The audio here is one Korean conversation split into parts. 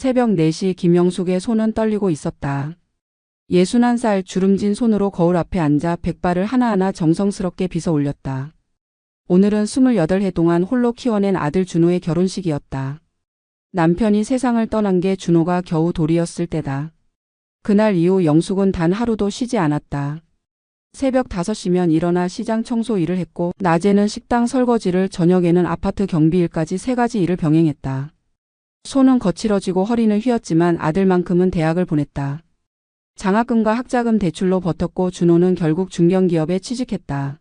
새벽 4시 김영숙의 손은 떨리고 있었다. 61살 주름진 손으로 거울 앞에 앉아 백발을 하나하나 정성스럽게 빗어 올렸다. 오늘은 28해 동안 홀로 키워낸 아들 준호의 결혼식이었다. 남편이 세상을 떠난 게 준호가 겨우 돌이었을 때다. 그날 이후 영숙은 단 하루도 쉬지 않았다. 새벽 5시면 일어나 시장 청소 일을 했고 낮에는 식당 설거지를, 저녁에는 아파트 경비일까지 3가지 일을 병행했다. 손은 거칠어지고 허리는 휘었지만 아들만큼은 대학을 보냈다. 장학금과 학자금 대출로 버텼고 준호는 결국 중견기업에 취직했다.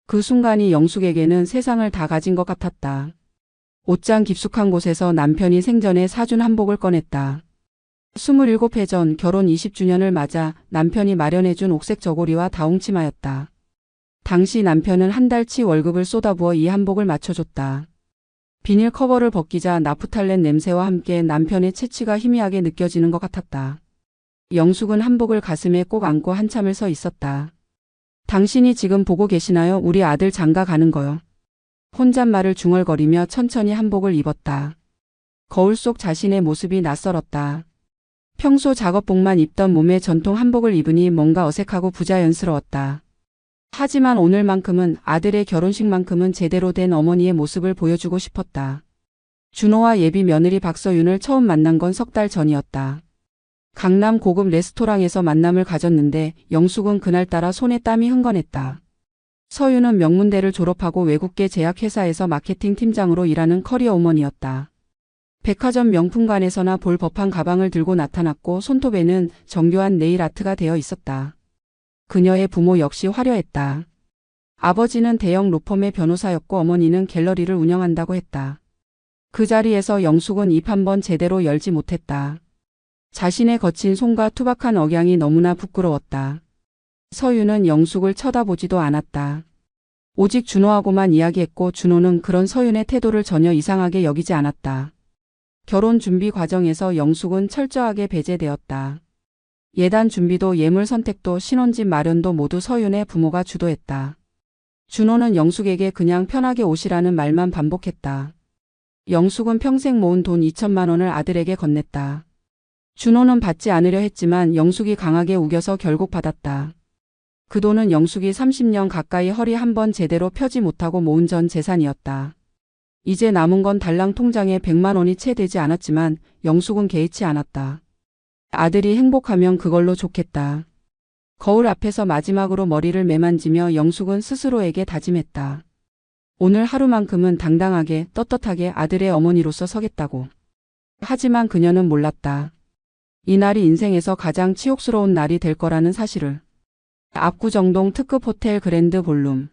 그 순간이 영숙에게는 세상을 다 가진 것 같았다. 옷장 깊숙한 곳에서 남편이 생전에 사준 한복을 꺼냈다. 27해 전 결혼 20주년을 맞아 남편이 마련해준 옥색 저고리와 다홍치마였다. 당시 남편은 한 달치 월급을 쏟아부어 이 한복을 맞춰줬다. 비닐 커버를 벗기자 나프탈렌 냄새와 함께 남편의 체취가 희미하게 느껴지는 것 같았다. 영숙은 한복을 가슴에 꼭 안고 한참을 서 있었다. 당신이 지금 보고 계시나요? 우리 아들 장가 가는 거요. 혼잣말을 중얼거리며 천천히 한복을 입었다. 거울 속 자신의 모습이 낯설었다. 평소 작업복만 입던 몸에 전통 한복을 입으니 뭔가 어색하고 부자연스러웠다. 하지만 오늘만큼은, 아들의 결혼식만큼은 제대로 된 어머니의 모습을 보여주고 싶었다. 준호와 예비 며느리 박서윤을 처음 만난 건 3달 전이었다. 강남 고급 레스토랑에서 만남을 가졌는데 영숙은 그날따라 손에 땀이 흥건했다. 서윤은 명문대를 졸업하고 외국계 제약회사에서 마케팅 팀장으로 일하는 커리어 우먼이었다. 백화점 명품관에서나 볼 법한 가방을 들고 나타났고 손톱에는 정교한 네일 아트가 되어 있었다. 그녀의 부모 역시 화려했다. 아버지는 대형 로펌의 변호사였고 어머니는 갤러리를 운영한다고 했다. 그 자리에서 영숙은 입 한 번 제대로 열지 못했다. 자신의 거친 손과 투박한 억양이 너무나 부끄러웠다. 서윤은 영숙을 쳐다보지도 않았다. 오직 준호하고만 이야기했고 준호는 그런 서윤의 태도를 전혀 이상하게 여기지 않았다. 결혼 준비 과정에서 영숙은 철저하게 배제되었다. 예단 준비도 예물 선택도 신혼집 마련도 모두 서윤의 부모가 주도했다. 준호는 영숙에게 그냥 편하게 오시라는 말만 반복했다. 영숙은 평생 모은 돈 2천만 원을 아들에게 건넸다. 준호는 받지 않으려 했지만 영숙이 강하게 우겨서 결국 받았다. 그 돈은 영숙이 30년 가까이 허리 한 번 제대로 펴지 못하고 모은 전 재산이었다. 이제 남은 건 달랑 통장에 100만 원이 채 되지 않았지만 영숙은 개의치 않았다. 아들이 행복하면 그걸로 좋겠다. 거울 앞에서 마지막으로 머리를 매만지며 영숙은 스스로에게 다짐했다. 오늘 하루만큼은 당당하게 떳떳하게 아들의 어머니로서 서겠다고. 하지만 그녀는 몰랐다. 이날이 인생에서 가장 치욕스러운 날이 될 거라는 사실을. 압구정동 특급 호텔 그랜드 볼룸.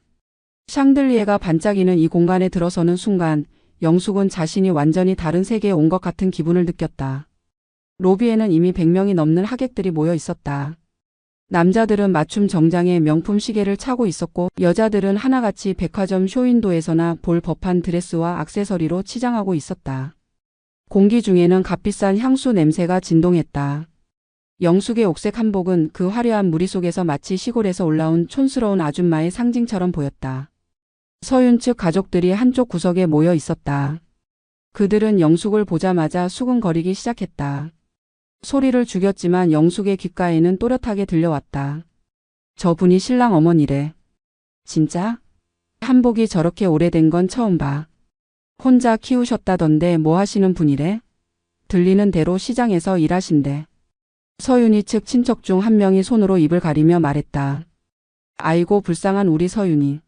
샹들리에가 반짝이는 이 공간에 들어서는 순간 영숙은 자신이 완전히 다른 세계에 온 것 같은 기분을 느꼈다. 로비에는 이미 100명이 넘는 하객들이 모여 있었다. 남자들은 맞춤 정장에 명품 시계를 차고 있었고 여자들은 하나같이 백화점 쇼윈도에서나 볼 법한 드레스와 액세서리로 치장하고 있었다. 공기 중에는 값비싼 향수 냄새가 진동했다. 영숙의 옥색 한복은 그 화려한 무리 속에서 마치 시골에서 올라온 촌스러운 아줌마의 상징처럼 보였다. 서윤 측 가족들이 한쪽 구석에 모여 있었다. 그들은 영숙을 보자마자 수근거리기 시작했다. 소리를 죽였지만 영숙의 귓가에는 또렷하게 들려왔다. 저분이 신랑 어머니래. 진짜? 한복이 저렇게 오래된 건 처음 봐. 혼자 키우셨다던데 뭐 하시는 분이래? 들리는 대로 시장에서 일하신대. 서윤이 측 친척 중 한 명이 손으로 입을 가리며 말했다. 아이고 불쌍한 우리 서윤이.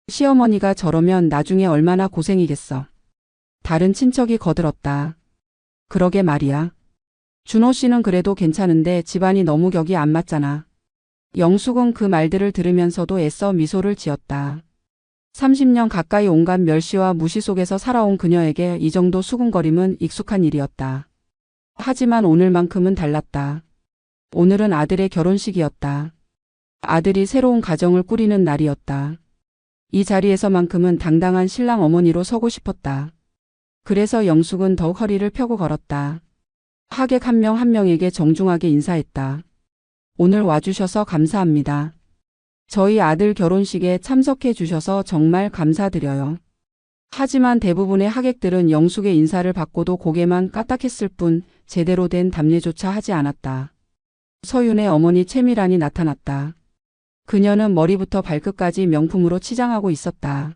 시어머니가 저러면 나중에 얼마나 고생이겠어. 다른 친척이 거들었다. 그러게 말이야. 준호 씨는 그래도 괜찮은데 집안이 너무 격이 안 맞잖아. 영숙은 그 말들을 들으면서도 애써 미소를 지었다. 30년 가까이 온갖 멸시와 무시 속에서 살아온 그녀에게 이 정도 수군거림은 익숙한 일이었다. 하지만 오늘만큼은 달랐다. 오늘은 아들의 결혼식이었다. 아들이 새로운 가정을 꾸리는 날이었다. 이 자리에서만큼은 당당한 신랑 어머니로 서고 싶었다. 그래서 영숙은 더욱 허리를 펴고 걸었다. 하객 한 명 한 명에게 정중하게 인사했다. 오늘 와주셔서 감사합니다. 저희 아들 결혼식에 참석해 주셔서 정말 감사드려요. 하지만 대부분의 하객들은 영숙의 인사를 받고도 고개만 까딱했을 뿐 제대로 된 답례조차 하지 않았다. 서윤의 어머니 채미란이 나타났다. 그녀는 머리부터 발끝까지 명품으로 치장하고 있었다.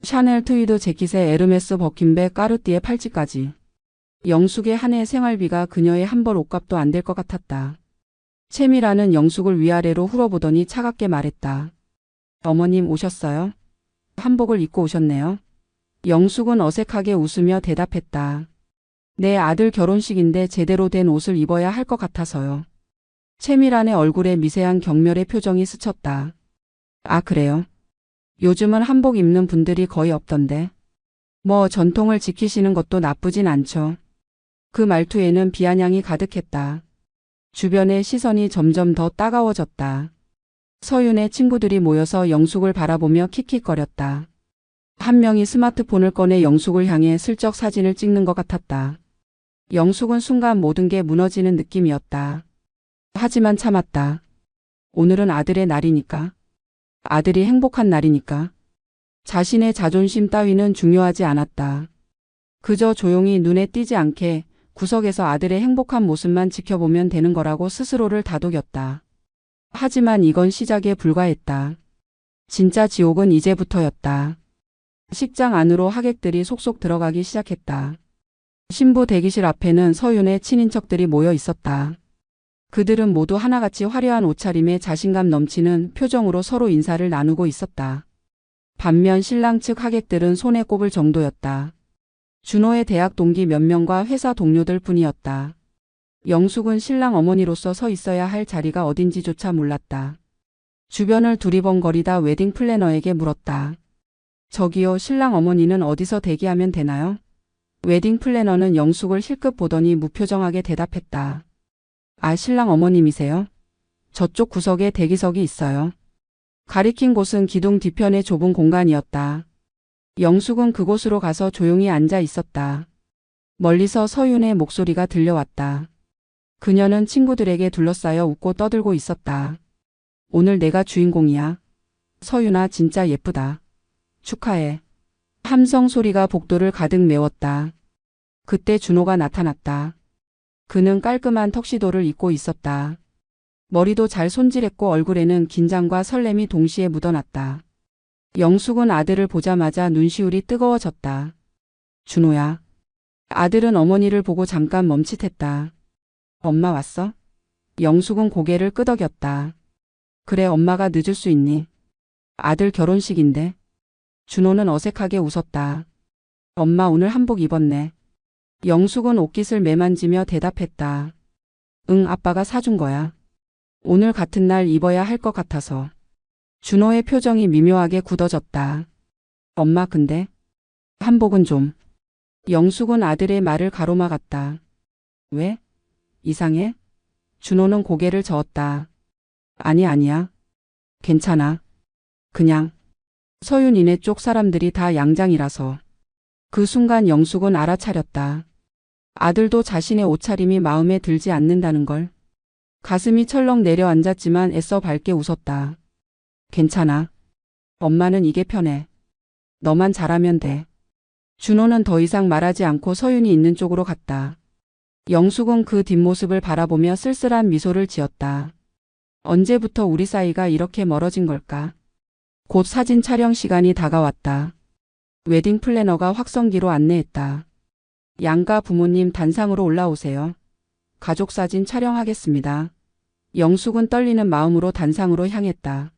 샤넬 트위드 재킷에 에르메스 버킨백 까르띠에 팔찌까지. 영숙의 한 해 생활비가 그녀의 한 벌 옷값도 안 될 것 같았다. 채미란은 영숙을 위아래로 훑어보더니 차갑게 말했다. 어머님 오셨어요? 한복을 입고 오셨네요. 영숙은 어색하게 웃으며 대답했다. 내 아들 결혼식인데 제대로 된 옷을 입어야 할 것 같아서요. 채미란의 얼굴에 미세한 경멸의 표정이 스쳤다. 아 그래요? 요즘은 한복 입는 분들이 거의 없던데. 뭐 전통을 지키시는 것도 나쁘진 않죠. 그 말투에는 비아냥이 가득했다. 주변의 시선이 점점 더 따가워졌다. 서윤의 친구들이 모여서 영숙을 바라보며 킥킥거렸다. 한 명이 스마트폰을 꺼내 영숙을 향해 슬쩍 사진을 찍는 것 같았다. 영숙은 순간 모든 게 무너지는 느낌이었다. 하지만 참았다. 오늘은 아들의 날이니까. 아들이 행복한 날이니까. 자신의 자존심 따위는 중요하지 않았다. 그저 조용히 눈에 띄지 않게 구석에서 아들의 행복한 모습만 지켜보면 되는 거라고 스스로를 다독였다. 하지만 이건 시작에 불과했다. 진짜 지옥은 이제부터였다. 식장 안으로 하객들이 속속 들어가기 시작했다. 신부 대기실 앞에는 서윤의 친인척들이 모여 있었다. 그들은 모두 하나같이 화려한 옷차림에 자신감 넘치는 표정으로 서로 인사를 나누고 있었다. 반면 신랑 측 하객들은 손에 꼽을 정도였다. 준호의 대학 동기 몇 명과 회사 동료들 뿐이었다. 영숙은 신랑 어머니로서 서 있어야 할 자리가 어딘지조차 몰랐다. 주변을 두리번거리다 웨딩 플래너에게 물었다. 저기요, 신랑 어머니는 어디서 대기하면 되나요? 웨딩 플래너는 영숙을 힐끗 보더니 무표정하게 대답했다. 아, 신랑 어머님이세요? 저쪽 구석에 대기석이 있어요. 가리킨 곳은 기둥 뒤편의 좁은 공간이었다. 영숙은 그곳으로 가서 조용히 앉아 있었다. 멀리서 서윤의 목소리가 들려왔다. 그녀는 친구들에게 둘러싸여 웃고 떠들고 있었다. 오늘 내가 주인공이야. 서윤아 진짜 예쁘다. 축하해. 함성 소리가 복도를 가득 메웠다. 그때 준호가 나타났다. 그는 깔끔한 턱시도를 입고 있었다. 머리도 잘 손질했고 얼굴에는 긴장과 설렘이 동시에 묻어났다. 영숙은 아들을 보자마자 눈시울이 뜨거워졌다. 준호야. 아들은 어머니를 보고 잠깐 멈칫했다. 엄마 왔어? 영숙은 고개를 끄덕였다. 그래, 엄마가 늦을 수 있니? 아들 결혼식인데. 준호는 어색하게 웃었다. 엄마 오늘 한복 입었네. 영숙은 옷깃을 매만지며 대답했다. 응, 아빠가 사준 거야. 오늘 같은 날 입어야 할 것 같아서. 준호의 표정이 미묘하게 굳어졌다. 엄마 근데 한복은 좀. 영숙은 아들의 말을 가로막았다. 왜? 이상해? 준호는 고개를 저었다. 아니야. 괜찮아. 그냥. 서윤이네 쪽 사람들이 다 양장이라서. 그 순간 영숙은 알아차렸다. 아들도 자신의 옷차림이 마음에 들지 않는다는 걸. 가슴이 철렁 내려앉았지만 애써 밝게 웃었다. 괜찮아. 엄마는 이게 편해. 너만 잘하면 돼. 준호는 더 이상 말하지 않고 서윤이 있는 쪽으로 갔다. 영숙은 그 뒷모습을 바라보며 쓸쓸한 미소를 지었다. 언제부터 우리 사이가 이렇게 멀어진 걸까? 곧 사진 촬영 시간이 다가왔다. 웨딩 플래너가 확성기로 안내했다. 양가 부모님 단상으로 올라오세요. 가족사진 촬영하겠습니다. 영숙은 떨리는 마음으로 단상으로 향했다.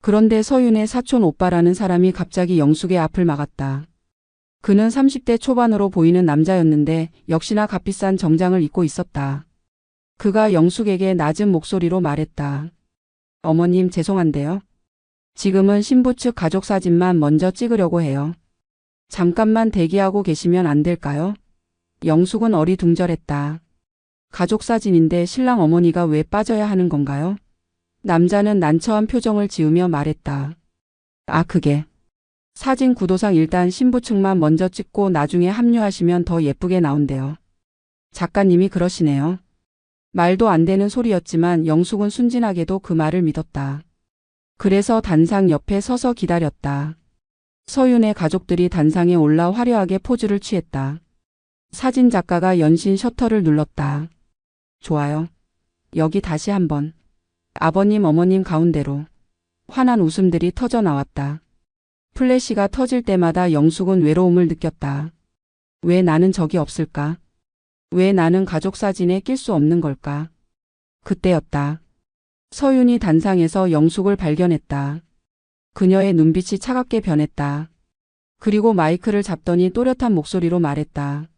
그런데 서윤의 사촌 오빠라는 사람이 갑자기 영숙의 앞을 막았다. 그는 30대 초반으로 보이는 남자였는데 역시나 값비싼 정장을 입고 있었다. 그가 영숙에게 낮은 목소리로 말했다. 어머님 죄송한데요. 지금은 신부 측 가족사진만 먼저 찍으려고 해요. 잠깐만 대기하고 계시면 안 될까요? 영숙은 어리둥절했다. 가족사진인데 신랑 어머니가 왜 빠져야 하는 건가요? 남자는 난처한 표정을 지으며 말했다. 아 그게. 사진 구도상 일단 신부 측만 먼저 찍고 나중에 합류하시면 더 예쁘게 나온대요. 작가님이 그러시네요. 말도 안 되는 소리였지만 영숙은 순진하게도 그 말을 믿었다. 그래서 단상 옆에 서서 기다렸다. 서윤의 가족들이 단상에 올라 화려하게 포즈를 취했다. 사진 작가가 연신 셔터를 눌렀다. 좋아요. 여기 다시 한번. 아버님 어머님 가운데로. 환한 웃음들이 터져 나왔다. 플래시가 터질 때마다 영숙은 외로움을 느꼈다. 왜 나는 적이 없을까? 왜 나는 가족 사진에 낄 수 없는 걸까? 그때였다. 서윤이 단상에서 영숙을 발견했다. 그녀의 눈빛이 차갑게 변했다. 그리고 마이크를 잡더니 또렷한 목소리로 말했다.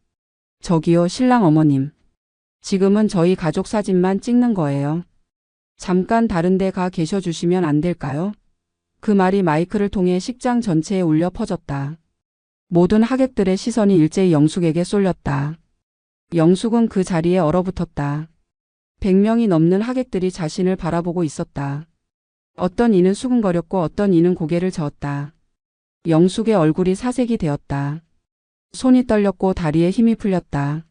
저기요 신랑 어머님. 지금은 저희 가족 사진만 찍는 거예요. 잠깐 다른 데 가 계셔 주시면 안 될까요? 그 말이 마이크를 통해 식장 전체에 울려 퍼졌다. 모든 하객들의 시선이 일제히 영숙에게 쏠렸다. 영숙은 그 자리에 얼어붙었다. 100명이 넘는 하객들이 자신을 바라보고 있었다. 어떤 이는 수근거렸고 어떤 이는 고개를 저었다. 영숙의 얼굴이 사색이 되었다. 손이 떨렸고 다리에 힘이 풀렸다.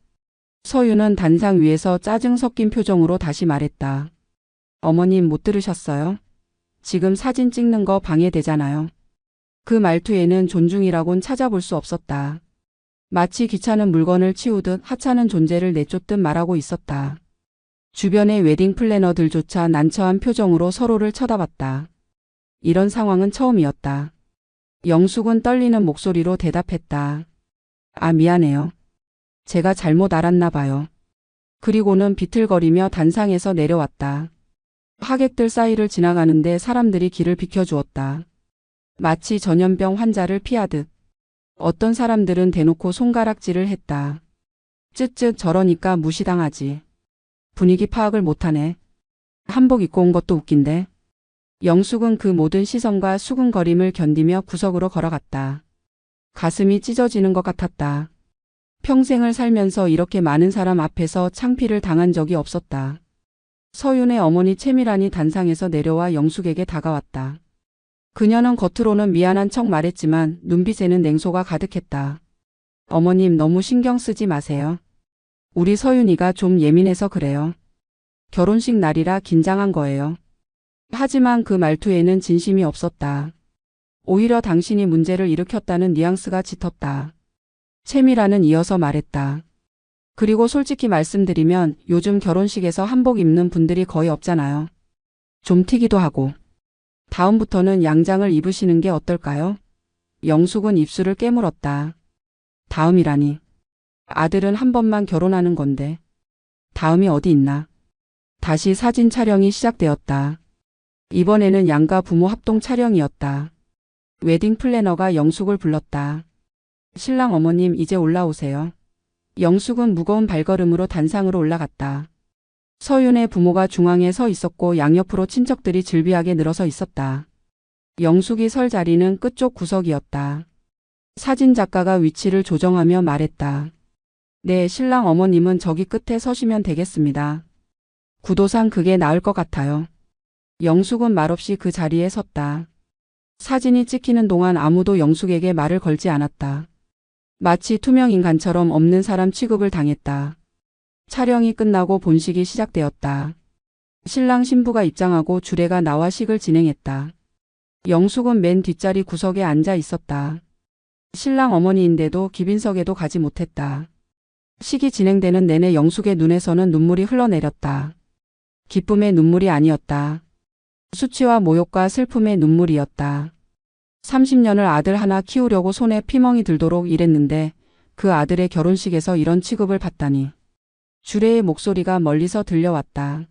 서윤은 단상 위에서 짜증 섞인 표정으로 다시 말했다. 어머님 못 들으셨어요? 지금 사진 찍는 거 방해되잖아요. 그 말투에는 존중이라곤 찾아볼 수 없었다. 마치 귀찮은 물건을 치우듯 하찮은 존재를 내쫓듯 말하고 있었다. 주변의 웨딩 플래너들조차 난처한 표정으로 서로를 쳐다봤다. 이런 상황은 처음이었다. 영숙은 떨리는 목소리로 대답했다. 아 미안해요. 제가 잘못 알았나 봐요. 그리고는 비틀거리며 단상에서 내려왔다. 하객들 사이를 지나가는데 사람들이 길을 비켜주었다. 마치 전염병 환자를 피하듯. 어떤 사람들은 대놓고 손가락질을 했다. 쯧쯧 저러니까 무시당하지. 분위기 파악을 못하네. 한복 입고 온 것도 웃긴데. 영숙은 그 모든 시선과 수근거림을 견디며 구석으로 걸어갔다. 가슴이 찢어지는 것 같았다. 평생을 살면서 이렇게 많은 사람 앞에서 창피를 당한 적이 없었다. 서윤의 어머니 채미란이 단상에서 내려와 영숙에게 다가왔다. 그녀는 겉으로는 미안한 척 말했지만 눈빛에는 냉소가 가득했다. 어머님 너무 신경 쓰지 마세요. 우리 서윤이가 좀 예민해서 그래요. 결혼식 날이라 긴장한 거예요. 하지만 그 말투에는 진심이 없었다. 오히려 당신이 문제를 일으켰다는 뉘앙스가 짙었다. 채미란은 이어서 말했다. 그리고 솔직히 말씀드리면 요즘 결혼식에서 한복 입는 분들이 거의 없잖아요. 좀 튀기도 하고. 다음부터는 양장을 입으시는 게 어떨까요? 영숙은 입술을 깨물었다. 다음이라니. 아들은 한 번만 결혼하는 건데. 다음이 어디 있나. 다시 사진 촬영이 시작되었다. 이번에는 양가 부모 합동 촬영이었다. 웨딩 플래너가 영숙을 불렀다. 신랑 어머님 이제 올라오세요. 영숙은 무거운 발걸음으로 단상으로 올라갔다. 서윤의 부모가 중앙에 서 있었고 양옆으로 친척들이 질비하게 늘어서 있었다. 영숙이 설 자리는 끝쪽 구석이었다. 사진 작가가 위치를 조정하며 말했다. 네, 신랑 어머님은 저기 끝에 서시면 되겠습니다. 구도상 그게 나을 것 같아요. 영숙은 말없이 그 자리에 섰다. 사진이 찍히는 동안 아무도 영숙에게 말을 걸지 않았다. 마치 투명 인간처럼 없는 사람 취급을 당했다. 촬영이 끝나고 본식이 시작되었다. 신랑 신부가 입장하고 주례가 나와 식을 진행했다. 영숙은 맨 뒷자리 구석에 앉아 있었다. 신랑 어머니인데도 기빈석에도 가지 못했다. 식이 진행되는 내내 영숙의 눈에서는 눈물이 흘러내렸다. 기쁨의 눈물이 아니었다. 수치와 모욕과 슬픔의 눈물이었다. 30년을 아들 하나 키우려고 손에 피멍이 들도록 일했는데 그 아들의 결혼식에서 이런 취급을 받다니. 주례의 목소리가 멀리서 들려왔다.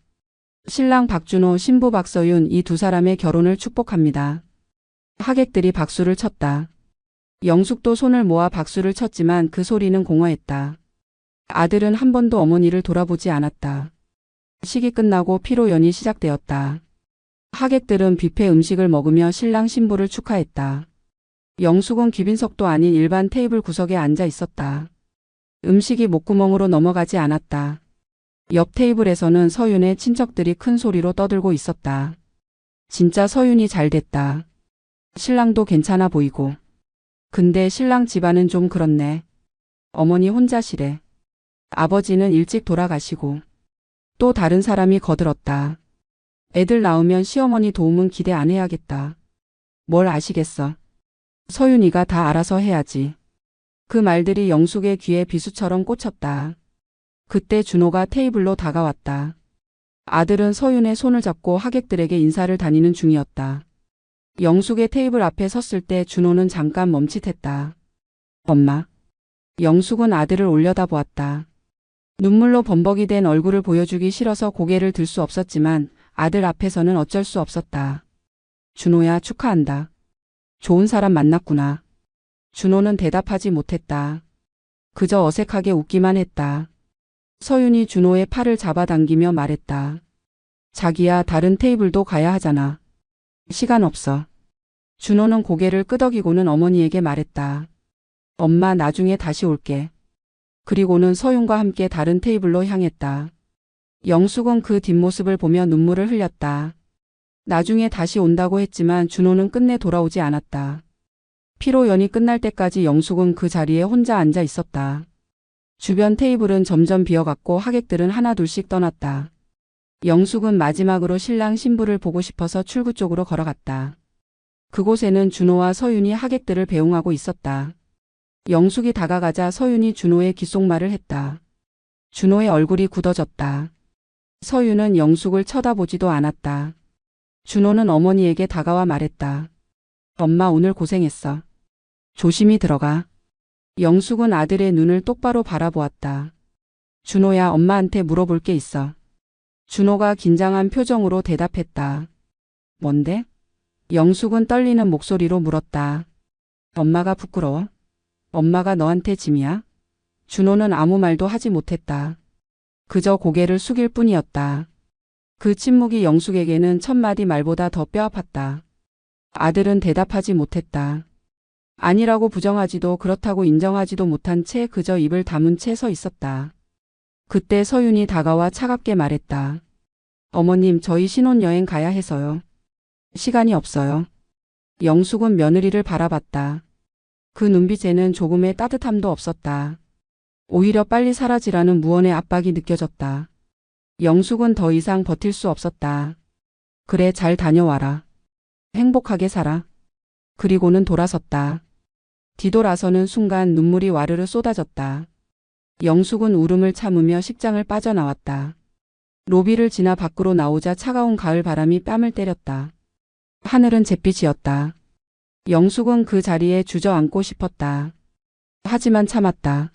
신랑 박준호, 신부 박서윤 이 두 사람의 결혼을 축복합니다. 하객들이 박수를 쳤다. 영숙도 손을 모아 박수를 쳤지만 그 소리는 공허했다. 아들은 한 번도 어머니를 돌아보지 않았다. 식이 끝나고 피로연이 시작되었다. 하객들은 뷔페 음식을 먹으며 신랑 신부를 축하했다. 영숙은 귀빈석도 아닌 일반 테이블 구석에 앉아 있었다. 음식이 목구멍으로 넘어가지 않았다. 옆 테이블에서는 서윤의 친척들이 큰 소리로 떠들고 있었다. 진짜 서윤이 잘 됐다. 신랑도 괜찮아 보이고. 근데 신랑 집안은 좀 그렇네. 어머니 혼자시래. 아버지는 일찍 돌아가시고. 또 다른 사람이 거들었다. 애들 낳으면 시어머니 도움은 기대 안 해야겠다. 뭘 아시겠어. 서윤이가 다 알아서 해야지. 그 말들이 영숙의 귀에 비수처럼 꽂혔다. 그때 준호가 테이블로 다가왔다. 아들은 서윤의 손을 잡고 하객들에게 인사를 다니는 중이었다. 영숙의 테이블 앞에 섰을 때 준호는 잠깐 멈칫했다. 엄마. 영숙은 아들을 올려다보았다. 눈물로 범벅이 된 얼굴을 보여주기 싫어서 고개를 들 수 없었지만 아들 앞에서는 어쩔 수 없었다. 준호야, 축하한다. 좋은 사람 만났구나. 준호는 대답하지 못했다. 그저 어색하게 웃기만 했다. 서윤이 준호의 팔을 잡아당기며 말했다. 자기야, 다른 테이블도 가야 하잖아. 시간 없어. 준호는 고개를 끄덕이고는 어머니에게 말했다. 엄마, 나중에 다시 올게. 그리고는 서윤과 함께 다른 테이블로 향했다. 영숙은 그 뒷모습을 보며 눈물을 흘렸다. 나중에 다시 온다고 했지만 준호는 끝내 돌아오지 않았다. 피로연이 끝날 때까지 영숙은 그 자리에 혼자 앉아 있었다. 주변 테이블은 점점 비어갔고 하객들은 하나둘씩 떠났다. 영숙은 마지막으로 신랑 신부를 보고 싶어서 출구 쪽으로 걸어갔다. 그곳에는 준호와 서윤이 하객들을 배웅하고 있었다. 영숙이 다가가자 서윤이 준호의 귓속말을 했다. 준호의 얼굴이 굳어졌다. 서윤은 영숙을 쳐다보지도 않았다. 준호는 어머니에게 다가와 말했다. 엄마, 오늘 고생했어. 조심히 들어가. 영숙은 아들의 눈을 똑바로 바라보았다. 준호야, 엄마한테 물어볼 게 있어. 준호가 긴장한 표정으로 대답했다. 뭔데? 영숙은 떨리는 목소리로 물었다. 엄마가 부끄러워? 엄마가 너한테 짐이야? 준호는 아무 말도 하지 못했다. 그저 고개를 숙일 뿐이었다. 그 침묵이 영숙에게는 천마디 말보다 더 뼈아팠다. 아들은 대답하지 못했다. 아니라고 부정하지도 그렇다고 인정하지도 못한 채 그저 입을 다문 채 서 있었다. 그때 서윤이 다가와 차갑게 말했다. 어머님, 저희 신혼여행 가야 해서요. 시간이 없어요. 영숙은 며느리를 바라봤다. 그 눈빛에는 조금의 따뜻함도 없었다. 오히려 빨리 사라지라는 무언의 압박이 느껴졌다. 영숙은 더 이상 버틸 수 없었다. 그래, 잘 다녀와라. 행복하게 살아. 그리고는 돌아섰다. 뒤돌아서는 순간 눈물이 와르르 쏟아졌다. 영숙은 울음을 참으며 식장을 빠져나왔다. 로비를 지나 밖으로 나오자 차가운 가을 바람이 뺨을 때렸다. 하늘은 잿빛이었다. 영숙은 그 자리에 주저앉고 싶었다. 하지만 참았다.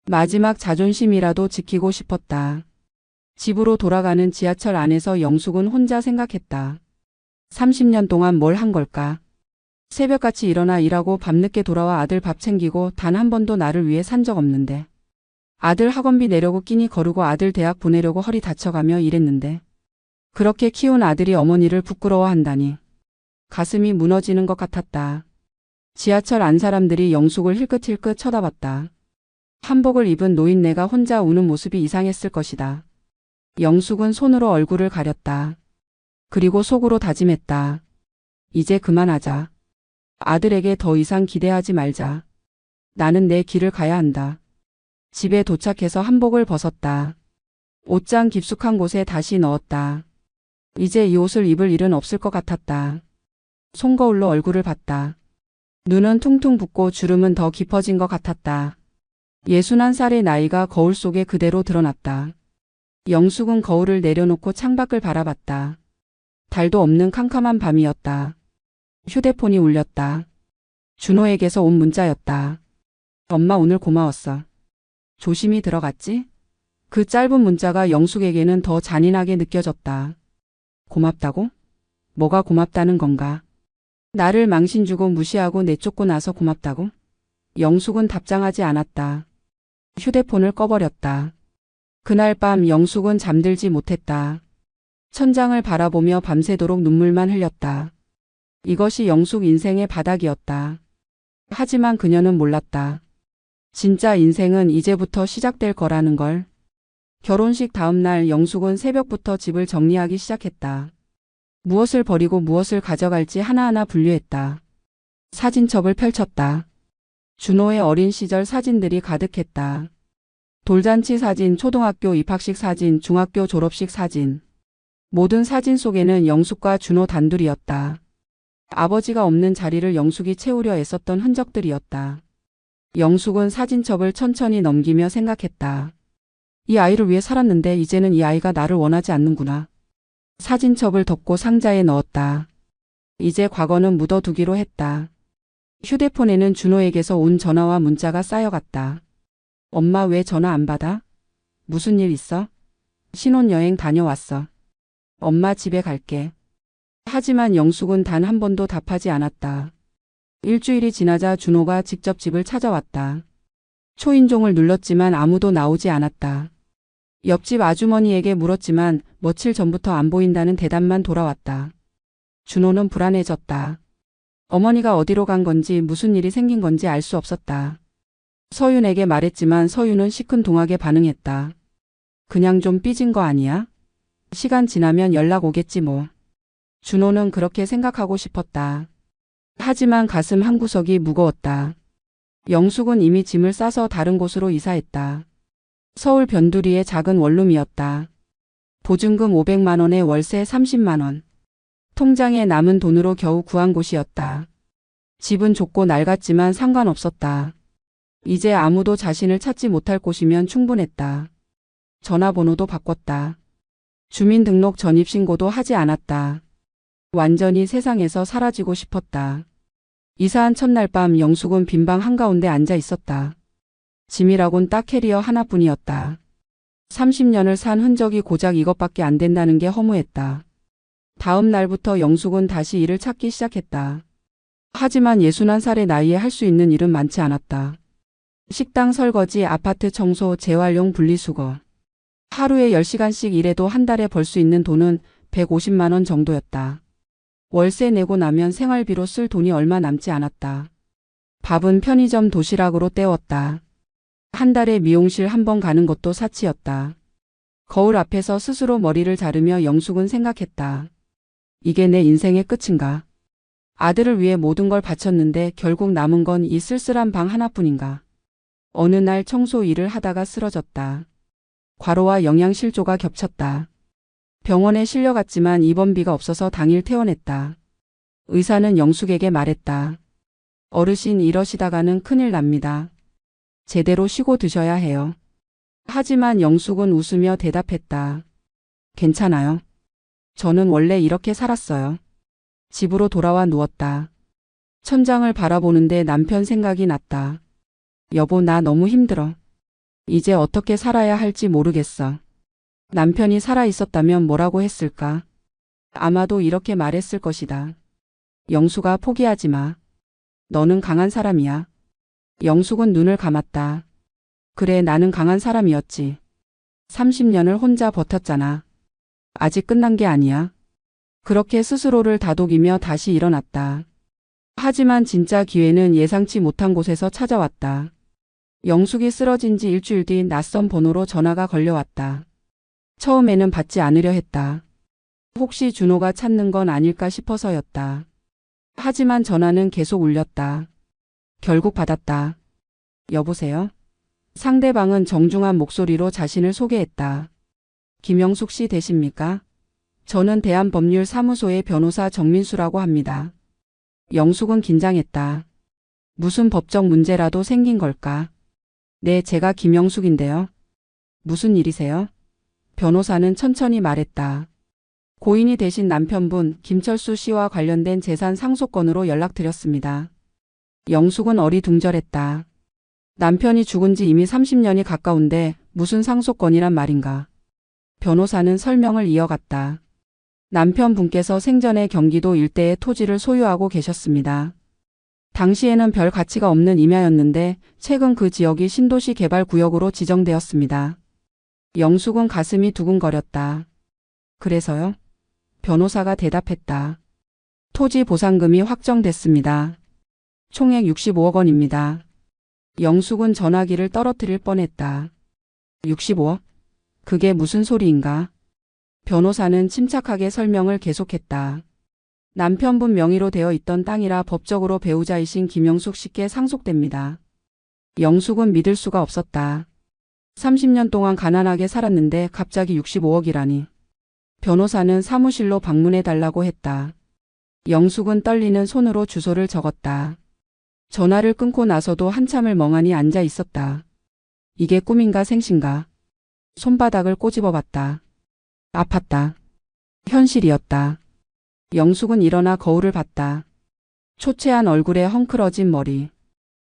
마지막 자존심이라도 지키고 싶었다. 집으로 돌아가는 지하철 안에서 영숙은 혼자 생각했다. 30년 동안 뭘 한 걸까? 새벽같이 일어나 일하고 밤늦게 돌아와 아들 밥 챙기고 단 한 번도 나를 위해 산 적 없는데. 아들 학원비 내려고 끼니 거르고 아들 대학 보내려고 허리 다쳐가며 일했는데. 그렇게 키운 아들이 어머니를 부끄러워한다니. 가슴이 무너지는 것 같았다. 지하철 안 사람들이 영숙을 힐끗힐끗 쳐다봤다. 한복을 입은 노인네가 혼자 우는 모습이 이상했을 것이다. 영숙은 손으로 얼굴을 가렸다. 그리고 속으로 다짐했다. 이제 그만하자. 아들에게 더 이상 기대하지 말자. 나는 내 길을 가야 한다. 집에 도착해서 한복을 벗었다. 옷장 깊숙한 곳에 다시 넣었다. 이제 이 옷을 입을 일은 없을 것 같았다. 손거울로 얼굴을 봤다. 눈은 퉁퉁 붓고 주름은 더 깊어진 것 같았다. 61살의 나이가 거울 속에 그대로 드러났다. 영숙은 거울을 내려놓고 창밖을 바라봤다. 달도 없는 캄캄한 밤이었다. 휴대폰이 울렸다. 준호에게서 온 문자였다. 엄마, 오늘 고마웠어. 조심히 들어갔지? 그 짧은 문자가 영숙에게는 더 잔인하게 느껴졌다. 고맙다고? 뭐가 고맙다는 건가? 나를 망신 주고 무시하고 내쫓고 나서 고맙다고? 영숙은 답장하지 않았다. 휴대폰을 꺼버렸다. 그날 밤 영숙은 잠들지 못했다. 천장을 바라보며 밤새도록 눈물만 흘렸다. 이것이 영숙 인생의 바닥이었다. 하지만 그녀는 몰랐다. 진짜 인생은 이제부터 시작될 거라는 걸. 결혼식 다음 날 영숙은 새벽부터 집을 정리하기 시작했다. 무엇을 버리고 무엇을 가져갈지 하나하나 분류했다. 사진첩을 펼쳤다. 준호의 어린 시절 사진들이 가득했다. 돌잔치 사진, 초등학교 입학식 사진, 중학교 졸업식 사진. 모든 사진 속에는 영숙과 준호 단둘이었다. 아버지가 없는 자리를 영숙이 채우려 애썼던 흔적들이었다. 영숙은 사진첩을 천천히 넘기며 생각했다. 이 아이를 위해 살았는데 이제는 이 아이가 나를 원하지 않는구나. 사진첩을 덮고 상자에 넣었다. 이제 과거는 묻어두기로 했다. 휴대폰에는 준호에게서 온 전화와 문자가 쌓여갔다. 엄마 왜 전화 안 받아? 무슨 일 있어? 신혼여행 다녀왔어. 엄마 집에 갈게. 하지만 영숙은 단 한 번도 답하지 않았다. 일주일이 지나자 준호가 직접 집을 찾아왔다. 초인종을 눌렀지만 아무도 나오지 않았다. 옆집 아주머니에게 물었지만 며칠 전부터 안 보인다는 대답만 돌아왔다. 준호는 불안해졌다. 어머니가 어디로 간 건지 무슨 일이 생긴 건지 알 수 없었다. 서윤에게 말했지만 서윤은 시큰둥하게 반응했다. 그냥 좀 삐진 거 아니야? 시간 지나면 연락 오겠지 뭐. 준호는 그렇게 생각하고 싶었다. 하지만 가슴 한구석이 무거웠다. 영숙은 이미 짐을 싸서 다른 곳으로 이사했다. 서울 변두리의 작은 원룸이었다. 보증금 500만 원에 월세 30만 원. 통장에 남은 돈으로 겨우 구한 곳이었다. 집은 좁고 낡았지만 상관없었다. 이제 아무도 자신을 찾지 못할 곳이면 충분했다. 전화번호도 바꿨다. 주민등록 전입신고도 하지 않았다. 완전히 세상에서 사라지고 싶었다. 이사한 첫날 밤 영숙은 빈방 한가운데 앉아 있었다. 짐이라곤 딱 캐리어 하나뿐이었다. 30년을 산 흔적이 고작 이것밖에 안 된다는 게 허무했다. 다음 날부터 영숙은 다시 일을 찾기 시작했다. 하지만 61살의 나이에 할 수 있는 일은 많지 않았다. 식당 설거지, 아파트 청소, 재활용 분리수거. 하루에 10시간씩 일해도 한 달에 벌 수 있는 돈은 150만 원 정도였다. 월세 내고 나면 생활비로 쓸 돈이 얼마 남지 않았다. 밥은 편의점 도시락으로 때웠다. 한 달에 미용실 한 번 가는 것도 사치였다. 거울 앞에서 스스로 머리를 자르며 영숙은 생각했다. 이게 내 인생의 끝인가? 아들을 위해 모든 걸 바쳤는데 결국 남은 건 이 쓸쓸한 방 하나뿐인가? 어느 날 청소 일을 하다가 쓰러졌다. 과로와 영양실조가 겹쳤다. 병원에 실려갔지만 입원비가 없어서 당일 퇴원했다. 의사는 영숙에게 말했다. 어르신 이러시다가는 큰일 납니다. 제대로 쉬고 드셔야 해요. 하지만 영숙은 웃으며 대답했다. 괜찮아요. 저는 원래 이렇게 살았어요. 집으로 돌아와 누웠다. 천장을 바라보는데 남편 생각이 났다. 여보, 나 너무 힘들어. 이제 어떻게 살아야 할지 모르겠어. 남편이 살아 있었다면 뭐라고 했을까? 아마도 이렇게 말했을 것이다. 영숙아, 포기하지 마. 너는 강한 사람이야. 영숙은 눈을 감았다. 그래, 나는 강한 사람이었지. 30년을 혼자 버텼잖아. 아직 끝난 게 아니야. 그렇게 스스로를 다독이며 다시 일어났다. 하지만 진짜 기회는 예상치 못한 곳에서 찾아왔다. 영숙이 쓰러진 지 일주일 뒤 낯선 번호로 전화가 걸려왔다. 처음에는 받지 않으려 했다. 혹시 준호가 찾는 건 아닐까 싶어서였다. 하지만 전화는 계속 울렸다. 결국 받았다. 여보세요? 상대방은 정중한 목소리로 자신을 소개했다. 김영숙 씨 되십니까? 저는 대한법률사무소의 변호사 정민수라고 합니다. 영숙은 긴장했다. 무슨 법적 문제라도 생긴 걸까? 네, 제가 김영숙인데요. 무슨 일이세요? 변호사는 천천히 말했다. 고인이 되신 남편분 김철수 씨와 관련된 재산 상속건으로 연락드렸습니다. 영숙은 어리둥절했다. 남편이 죽은 지 이미 30년이 가까운데 무슨 상속건이란 말인가? 변호사는 설명을 이어갔다. 남편분께서 생전에 경기도 일대의 토지를 소유하고 계셨습니다. 당시에는 별 가치가 없는 임야였는데 최근 그 지역이 신도시 개발구역으로 지정되었습니다. 영숙은 가슴이 두근거렸다. 그래서요? 변호사가 대답했다. 토지 보상금이 확정됐습니다. 총액 65억 원입니다. 영숙은 전화기를 떨어뜨릴 뻔했다. 65억? 그게 무슨 소리인가? 변호사는 침착하게 설명을 계속했다. 남편분 명의로 되어 있던 땅이라 법적으로 배우자이신 김영숙 씨께 상속됩니다. 영숙은 믿을 수가 없었다. 30년 동안 가난하게 살았는데 갑자기 65억이라니. 변호사는 사무실로 방문해 달라고 했다. 영숙은 떨리는 손으로 주소를 적었다. 전화를 끊고 나서도 한참을 멍하니 앉아 있었다. 이게 꿈인가 생신가? 손바닥을 꼬집어 봤다. 아팠다. 현실이었다. 영숙은 일어나 거울을 봤다. 초췌한 얼굴에 헝클어진 머리.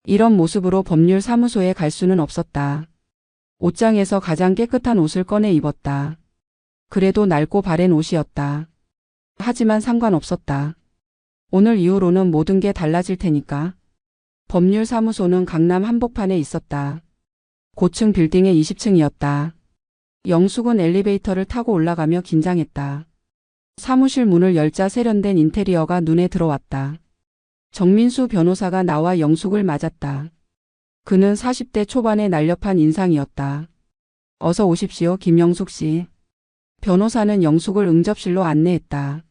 이런 모습으로 법률사무소에 갈 수는 없었다. 옷장에서 가장 깨끗한 옷을 꺼내 입었다. 그래도 낡고 바랜 옷이었다. 하지만 상관없었다. 오늘 이후로는 모든 게 달라질 테니까. 법률사무소는 강남 한복판에 있었다. 고층 빌딩의 20층이었다. 영숙은 엘리베이터를 타고 올라가며 긴장했다. 사무실 문을 열자 세련된 인테리어가 눈에 들어왔다. 정민수 변호사가 나와 영숙을 맞았다. 그는 40대 초반의 날렵한 인상이었다. 어서 오십시오, 김영숙 씨. 변호사는 영숙을 응접실로 안내했다.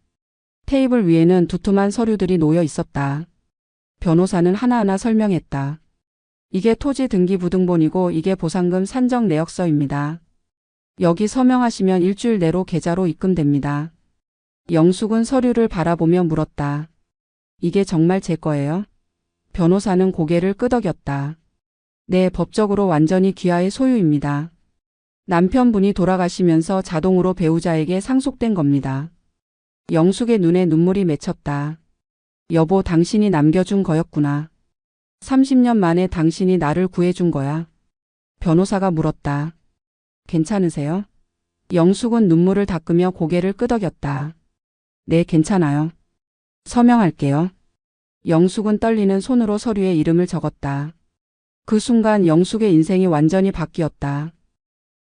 테이블 위에는 두툼한 서류들이 놓여 있었다. 변호사는 하나하나 설명했다. 이게 토지 등기 부등본이고 이게 보상금 산정 내역서입니다. 여기 서명하시면 일주일 내로 계좌로 입금됩니다. 영숙은 서류를 바라보며 물었다. 이게 정말 제 거예요? 변호사는 고개를 끄덕였다. 네, 법적으로 완전히 귀하의 소유입니다. 남편분이 돌아가시면서 자동으로 배우자에게 상속된 겁니다. 영숙의 눈에 눈물이 맺혔다. 여보, 당신이 남겨준 거였구나. 30년 만에 당신이 나를 구해준 거야. 변호사가 물었다. 괜찮으세요? 영숙은 눈물을 닦으며 고개를 끄덕였다. 네, 괜찮아요. 서명할게요. 영숙은 떨리는 손으로 서류에 이름을 적었다. 그 순간 영숙의 인생이 완전히 바뀌었다.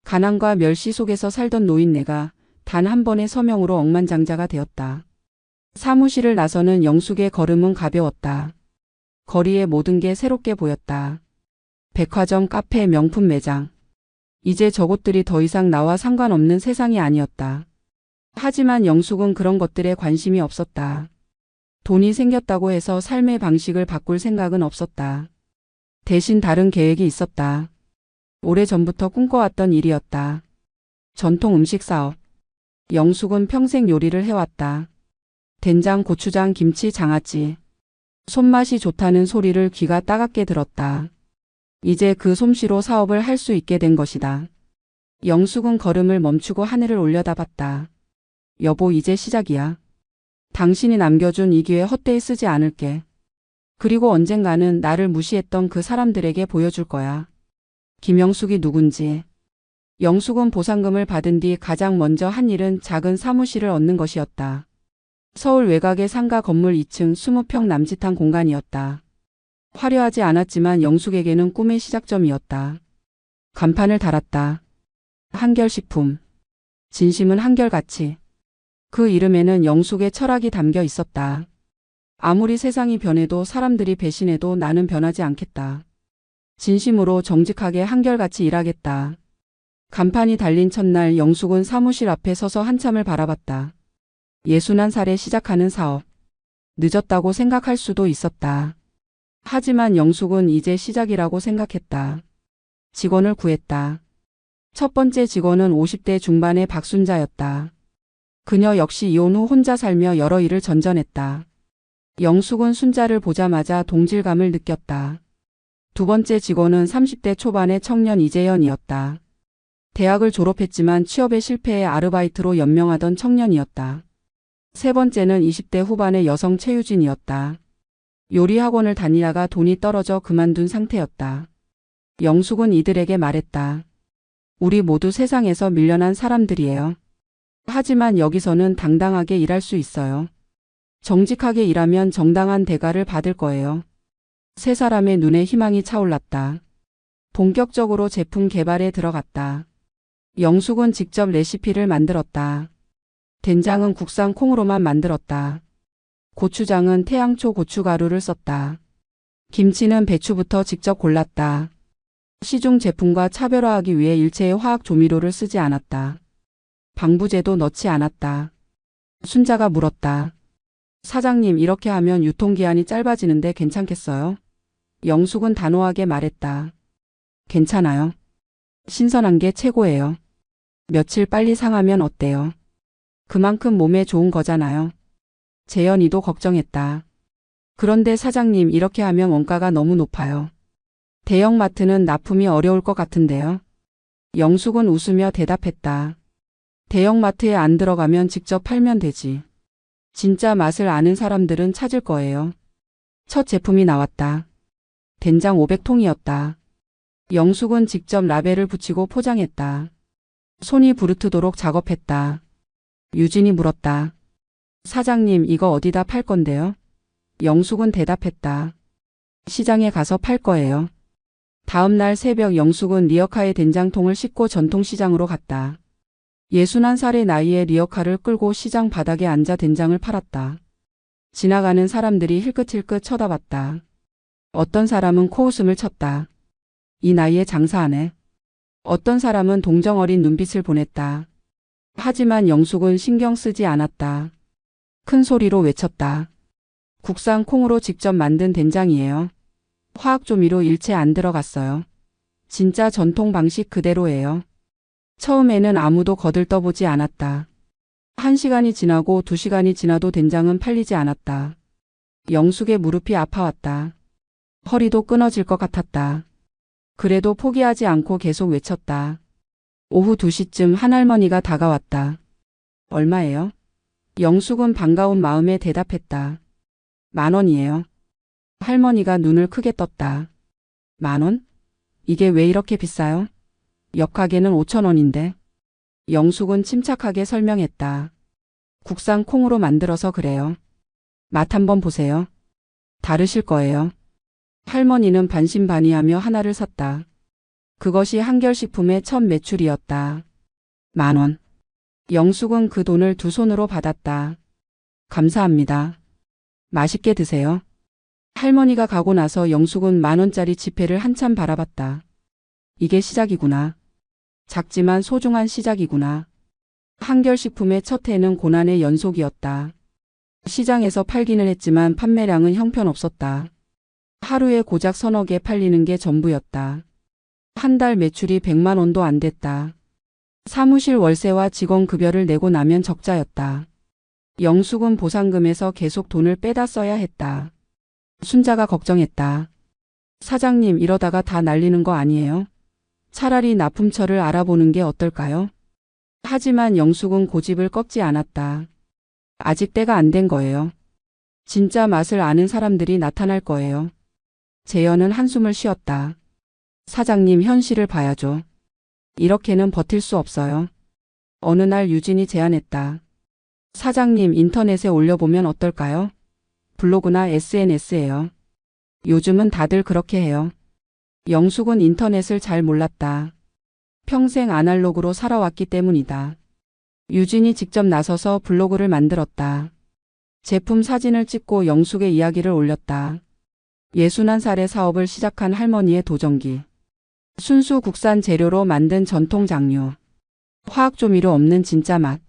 가난과 멸시 속에서 살던 노인네가 단 한 번의 서명으로 억만장자가 되었다. 사무실을 나서는 영숙의 걸음은 가벼웠다. 거리의 모든 게 새롭게 보였다. 백화점, 카페, 명품 매장. 이제 저곳들이 더 이상 나와 상관없는 세상이 아니었다. 하지만 영숙은 그런 것들에 관심이 없었다. 돈이 생겼다고 해서 삶의 방식을 바꿀 생각은 없었다. 대신 다른 계획이 있었다. 오래전부터 꿈꿔왔던 일이었다. 전통 음식 사업. 영숙은 평생 요리를 해왔다. 된장, 고추장, 김치, 장아찌. 손맛이 좋다는 소리를 귀가 따갑게 들었다. 이제 그 솜씨로 사업을 할 수 있게 된 것이다. 영숙은 걸음을 멈추고 하늘을 올려다봤다. 여보, 이제 시작이야. 당신이 남겨준 이 기회 헛되이 쓰지 않을게. 그리고 언젠가는 나를 무시했던 그 사람들에게 보여줄 거야. 김영숙이 누군지. 영숙은 보상금을 받은 뒤 가장 먼저 한 일은 작은 사무실을 얻는 것이었다. 서울 외곽의 상가 건물 2층 20평 남짓한 공간이었다. 화려하지 않았지만 영숙에게는 꿈의 시작점이었다. 간판을 달았다. 한결식품. 진심은 한결같이. 그 이름에는 영숙의 철학이 담겨 있었다. 아무리 세상이 변해도 사람들이 배신해도 나는 변하지 않겠다. 진심으로 정직하게 한결같이 일하겠다. 간판이 달린 첫날 영숙은 사무실 앞에 서서 한참을 바라봤다. 61살에 시작하는 사업. 늦었다고 생각할 수도 있었다. 하지만 영숙은 이제 시작이라고 생각했다. 직원을 구했다. 첫 번째 직원은 50대 중반의 박순자였다. 그녀 역시 이혼 후 혼자 살며 여러 일을 전전했다. 영숙은 순자를 보자마자 동질감을 느꼈다. 두 번째 직원은 30대 초반의 청년 이재현이었다. 대학을 졸업했지만 취업에 실패해 아르바이트로 연명하던 청년이었다. 세 번째는 20대 후반의 여성 최유진이었다. 요리 학원을 다니다가 돈이 떨어져 그만둔 상태였다. 영숙은 이들에게 말했다. 우리 모두 세상에서 밀려난 사람들이에요. 하지만 여기서는 당당하게 일할 수 있어요. 정직하게 일하면 정당한 대가를 받을 거예요. 세 사람의 눈에 희망이 차올랐다. 본격적으로 제품 개발에 들어갔다. 영숙은 직접 레시피를 만들었다. 된장은 국산 콩으로만 만들었다. 고추장은 태양초 고춧가루를 썼다. 김치는 배추부터 직접 골랐다. 시중 제품과 차별화하기 위해 일체의 화학 조미료를 쓰지 않았다. 방부제도 넣지 않았다. 순자가 물었다. 사장님, 이렇게 하면 유통기한이 짧아지는데 괜찮겠어요? 영숙은 단호하게 말했다. 괜찮아요. 신선한 게 최고예요. 며칠 빨리 상하면 어때요? 그만큼 몸에 좋은 거잖아요. 재현이도 걱정했다. 그런데 사장님, 이렇게 하면 원가가 너무 높아요. 대형마트는 납품이 어려울 것 같은데요. 영숙은 웃으며 대답했다. 대형마트에 안 들어가면 직접 팔면 되지. 진짜 맛을 아는 사람들은 찾을 거예요. 첫 제품이 나왔다. 된장 500통이었다. 영숙은 직접 라벨을 붙이고 포장했다. 손이 부르트도록 작업했다. 유진이 물었다. 사장님, 이거 어디다 팔 건데요? 영숙은 대답했다. 시장에 가서 팔 거예요. 다음 날 새벽 영숙은 리어카에 된장통을 싣고 전통시장으로 갔다. 61살의 나이에 리어카를 끌고 시장 바닥에 앉아 된장을 팔았다. 지나가는 사람들이 힐끗힐끗 쳐다봤다. 어떤 사람은 코웃음을 쳤다. 이 나이에 장사하네. 어떤 사람은 동정 어린 눈빛을 보냈다. 하지만 영숙은 신경 쓰지 않았다. 큰 소리로 외쳤다. 국산 콩으로 직접 만든 된장이에요. 화학조미료 일체 안 들어갔어요. 진짜 전통 방식 그대로예요. 처음에는 아무도 거들떠보지 않았다. 1시간이 지나고 2시간이 지나도 된장은 팔리지 않았다. 영숙의 무릎이 아파왔다. 허리도 끊어질 것 같았다. 그래도 포기하지 않고 계속 외쳤다. 오후 2시쯤 한 할머니가 다가왔다. 얼마예요? 영숙은 반가운 마음에 대답했다. 10,000원이에요. 할머니가 눈을 크게 떴다. 10,000원? 이게 왜 이렇게 비싸요? 옆 가게는 5,000원인데. 영숙은 침착하게 설명했다. 국산 콩으로 만들어서 그래요. 맛 한번 보세요. 다르실 거예요. 할머니는 반신반의하며 하나를 샀다. 그것이 한결식품의 첫 매출이었다. 10,000원. 영숙은 그 돈을 두 손으로 받았다. 감사합니다. 맛있게 드세요. 할머니가 가고 나서 영숙은 10,000원짜리 지폐를 한참 바라봤다. 이게 시작이구나. 작지만 소중한 시작이구나. 한결식품의 첫 해는 고난의 연속이었다. 시장에서 팔기는 했지만 판매량은 형편없었다. 하루에 고작 서너 개 팔리는 게 전부였다. 한 달 매출이 100만 원도 안 됐다. 사무실 월세와 직원 급여를 내고 나면 적자였다. 영숙은 보상금에서 계속 돈을 빼다 써야 했다. 순자가 걱정했다. 사장님, 이러다가 다 날리는 거 아니에요? 차라리 납품처를 알아보는 게 어떨까요? 하지만 영숙은 고집을 꺾지 않았다. 아직 때가 안 된 거예요. 진짜 맛을 아는 사람들이 나타날 거예요. 재현은 한숨을 쉬었다. 사장님, 현실을 봐야죠. 이렇게는 버틸 수 없어요. 어느 날 유진이 제안했다. 사장님, 인터넷에 올려보면 어떨까요? 블로그나 SNS예요. 요즘은 다들 그렇게 해요. 영숙은 인터넷을 잘 몰랐다. 평생 아날로그로 살아왔기 때문이다. 유진이 직접 나서서 블로그를 만들었다. 제품 사진을 찍고 영숙의 이야기를 올렸다. 61살의 사업을 시작한 할머니의 도전기. 순수 국산 재료로 만든 전통 장류. 화학조미료 없는 진짜 맛.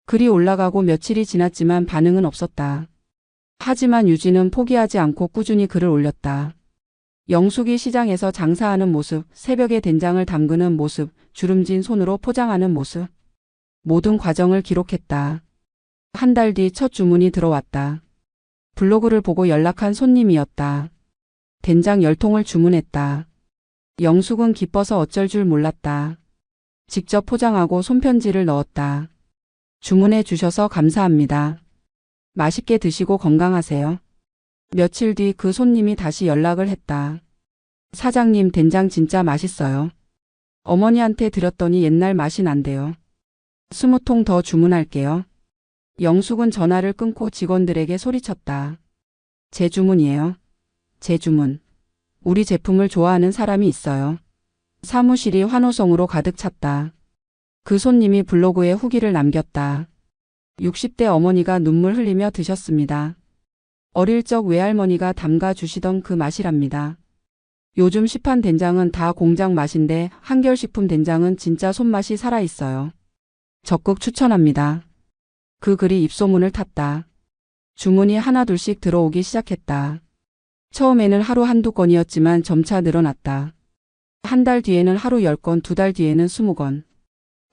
글이 올라가고 며칠이 지났지만 반응은 없었다. 하지만 유진은 포기하지 않고 꾸준히 글을 올렸다. 영숙이 시장에서 장사하는 모습, 새벽에 된장을 담그는 모습, 주름진 손으로 포장하는 모습. 모든 과정을 기록했다. 한 달 뒤 첫 주문이 들어왔다. 블로그를 보고 연락한 손님이었다. 된장 10통을 주문했다. 영숙은 기뻐서 어쩔 줄 몰랐다. 직접 포장하고 손편지를 넣었다. 주문해 주셔서 감사합니다. 맛있게 드시고 건강하세요. 며칠 뒤 그 손님이 다시 연락을 했다. 사장님, 된장 진짜 맛있어요. 어머니한테 드렸더니 옛날 맛이 난대요. 20통 더 주문할게요. 영숙은 전화를 끊고 직원들에게 소리쳤다. 제 주문이에요. 제 주문. 우리 제품을 좋아하는 사람이 있어요. 사무실이 환호성으로 가득 찼다. 그 손님이 블로그에 후기를 남겼다. 60대 어머니가 눈물 흘리며 드셨습니다. 어릴 적 외할머니가 담가 주시던 그 맛이랍니다. 요즘 시판 된장은 다 공장 맛인데 한결식품 된장은 진짜 손맛이 살아있어요. 적극 추천합니다. 그 글이 입소문을 탔다. 주문이 하나둘씩 들어오기 시작했다. 처음에는 하루 한두 건이었지만 점차 늘어났다. 한 달 뒤에는 하루 10건, 2달 뒤에는 20건.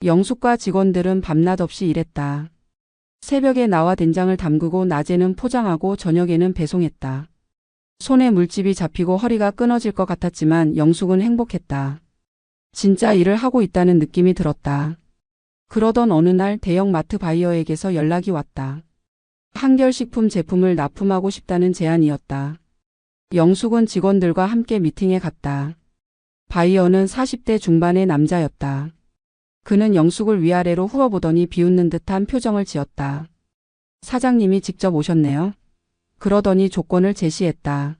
영숙과 직원들은 밤낮 없이 일했다. 새벽에 나와 된장을 담그고 낮에는 포장하고 저녁에는 배송했다. 손에 물집이 잡히고 허리가 끊어질 것 같았지만 영숙은 행복했다. 진짜 일을 하고 있다는 느낌이 들었다. 그러던 어느 날 대형 마트 바이어에게서 연락이 왔다. 한결식품 제품을 납품하고 싶다는 제안이었다. 영숙은 직원들과 함께 미팅에 갔다. 바이어는 40대 중반의 남자였다. 그는 영숙을 위아래로 훑어보더니 비웃는 듯한 표정을 지었다. 사장님이 직접 오셨네요. 그러더니 조건을 제시했다.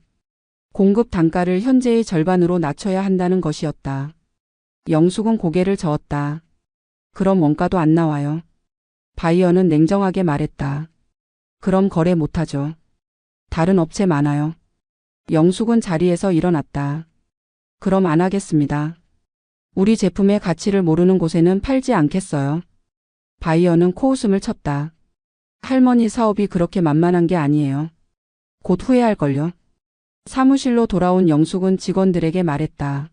공급 단가를 현재의 절반으로 낮춰야 한다는 것이었다. 영숙은 고개를 저었다. 그럼 원가도 안 나와요. 바이어는 냉정하게 말했다. 그럼 거래 못하죠. 다른 업체 많아요. 영숙은 자리에서 일어났다. 그럼 안 하겠습니다. 우리 제품의 가치를 모르는 곳에는 팔지 않겠어요. 바이어는 코웃음을 쳤다. 할머니 사업이 그렇게 만만한 게 아니에요. 곧 후회할걸요. 사무실로 돌아온 영숙은 직원들에게 말했다.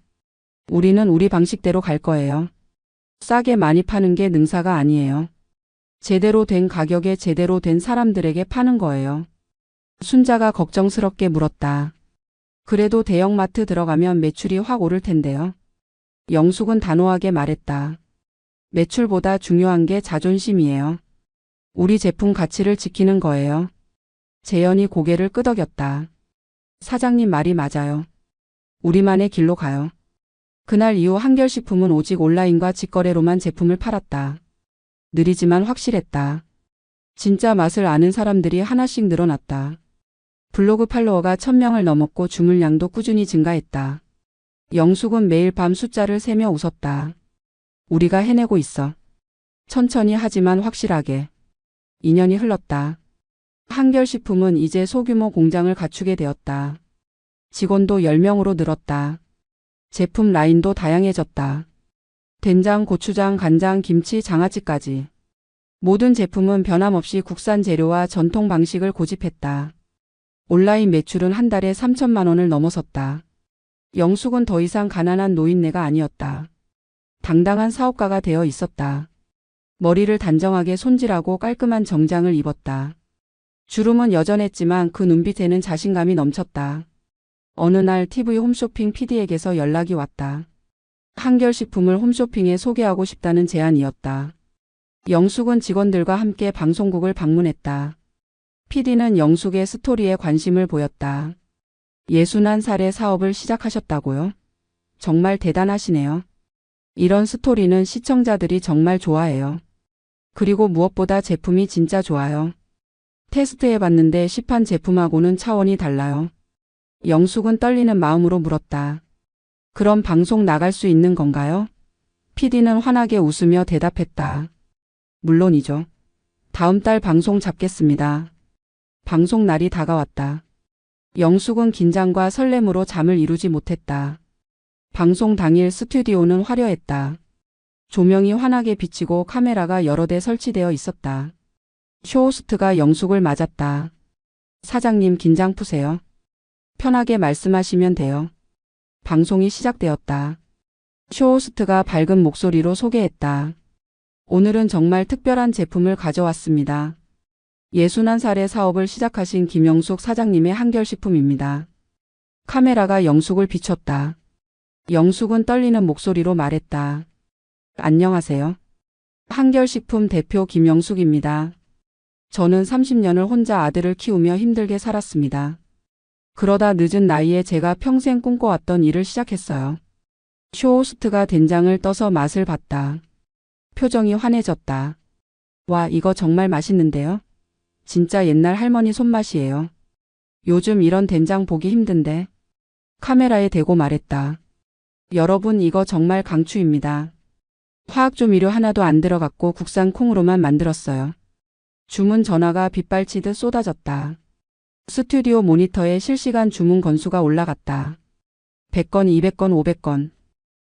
우리는 우리 방식대로 갈 거예요. 싸게 많이 파는 게 능사가 아니에요. 제대로 된 가격에 제대로 된 사람들에게 파는 거예요. 순자가 걱정스럽게 물었다. 그래도 대형마트 들어가면 매출이 확 오를 텐데요. 영숙은 단호하게 말했다. 매출보다 중요한 게 자존심이에요. 우리 제품 가치를 지키는 거예요. 재현이 고개를 끄덕였다. 사장님 말이 맞아요. 우리만의 길로 가요. 그날 이후 한결식품은 오직 온라인과 직거래로만 제품을 팔았다. 느리지만 확실했다. 진짜 맛을 아는 사람들이 하나씩 늘어났다. 블로그 팔로워가 1000명을 넘었고 주문량도 꾸준히 증가했다. 영숙은 매일 밤 숫자를 세며 웃었다. 우리가 해내고 있어. 천천히 하지만 확실하게. 2년이 흘렀다. 한결식품은 이제 소규모 공장을 갖추게 되었다. 직원도 10명으로 늘었다. 제품 라인도 다양해졌다. 된장, 고추장, 간장, 김치, 장아찌까지. 모든 제품은 변함없이 국산 재료와 전통 방식을 고집했다. 온라인 매출은 한 달에 3천만 원을 넘어섰다. 영숙은 더 이상 가난한 노인네가 아니었다. 당당한 사업가가 되어 있었다. 머리를 단정하게 손질하고 깔끔한 정장을 입었다. 주름은 여전했지만 그 눈빛에는 자신감이 넘쳤다. 어느 날 TV 홈쇼핑 PD에게서 연락이 왔다. 한결식품을 홈쇼핑에 소개하고 싶다는 제안이었다. 영숙은 직원들과 함께 방송국을 방문했다. PD는 영숙의 스토리에 관심을 보였다. 61살에 사업을 시작하셨다고요? 정말 대단하시네요. 이런 스토리는 시청자들이 정말 좋아해요. 그리고 무엇보다 제품이 진짜 좋아요. 테스트해봤는데 시판 제품하고는 차원이 달라요. 영숙은 떨리는 마음으로 물었다. 그럼 방송 나갈 수 있는 건가요? PD는 환하게 웃으며 대답했다. 물론이죠. 다음 달 방송 잡겠습니다. 방송 날이 다가왔다. 영숙은 긴장과 설렘으로 잠을 이루지 못했다. 방송 당일 스튜디오는 화려했다. 조명이 환하게 비치고 카메라가 여러 대 설치되어 있었다. 쇼호스트가 영숙을 맞았다. 사장님 긴장 푸세요. 편하게 말씀하시면 돼요. 방송이 시작되었다. 쇼호스트가 밝은 목소리로 소개했다. 오늘은 정말 특별한 제품을 가져왔습니다. 61살에 사업을 시작하신 김영숙 사장님의 한결식품입니다. 카메라가 영숙을 비췄다. 영숙은 떨리는 목소리로 말했다. 안녕하세요. 한결식품 대표 김영숙입니다. 저는 30년을 혼자 아들을 키우며 힘들게 살았습니다. 그러다 늦은 나이에 제가 평생 꿈꿔왔던 일을 시작했어요. 쇼호스트가 된장을 떠서 맛을 봤다. 표정이 환해졌다. 와, 이거 정말 맛있는데요? 진짜 옛날 할머니 손맛이에요. 요즘 이런 된장 보기 힘든데. 카메라에 대고 말했다. 여러분, 이거 정말 강추입니다. 화학조미료 하나도 안 들어갔고 국산 콩으로만 만들었어요. 주문 전화가 빗발치듯 쏟아졌다. 스튜디오 모니터에 실시간 주문 건수가 올라갔다. 100건, 200건, 500건.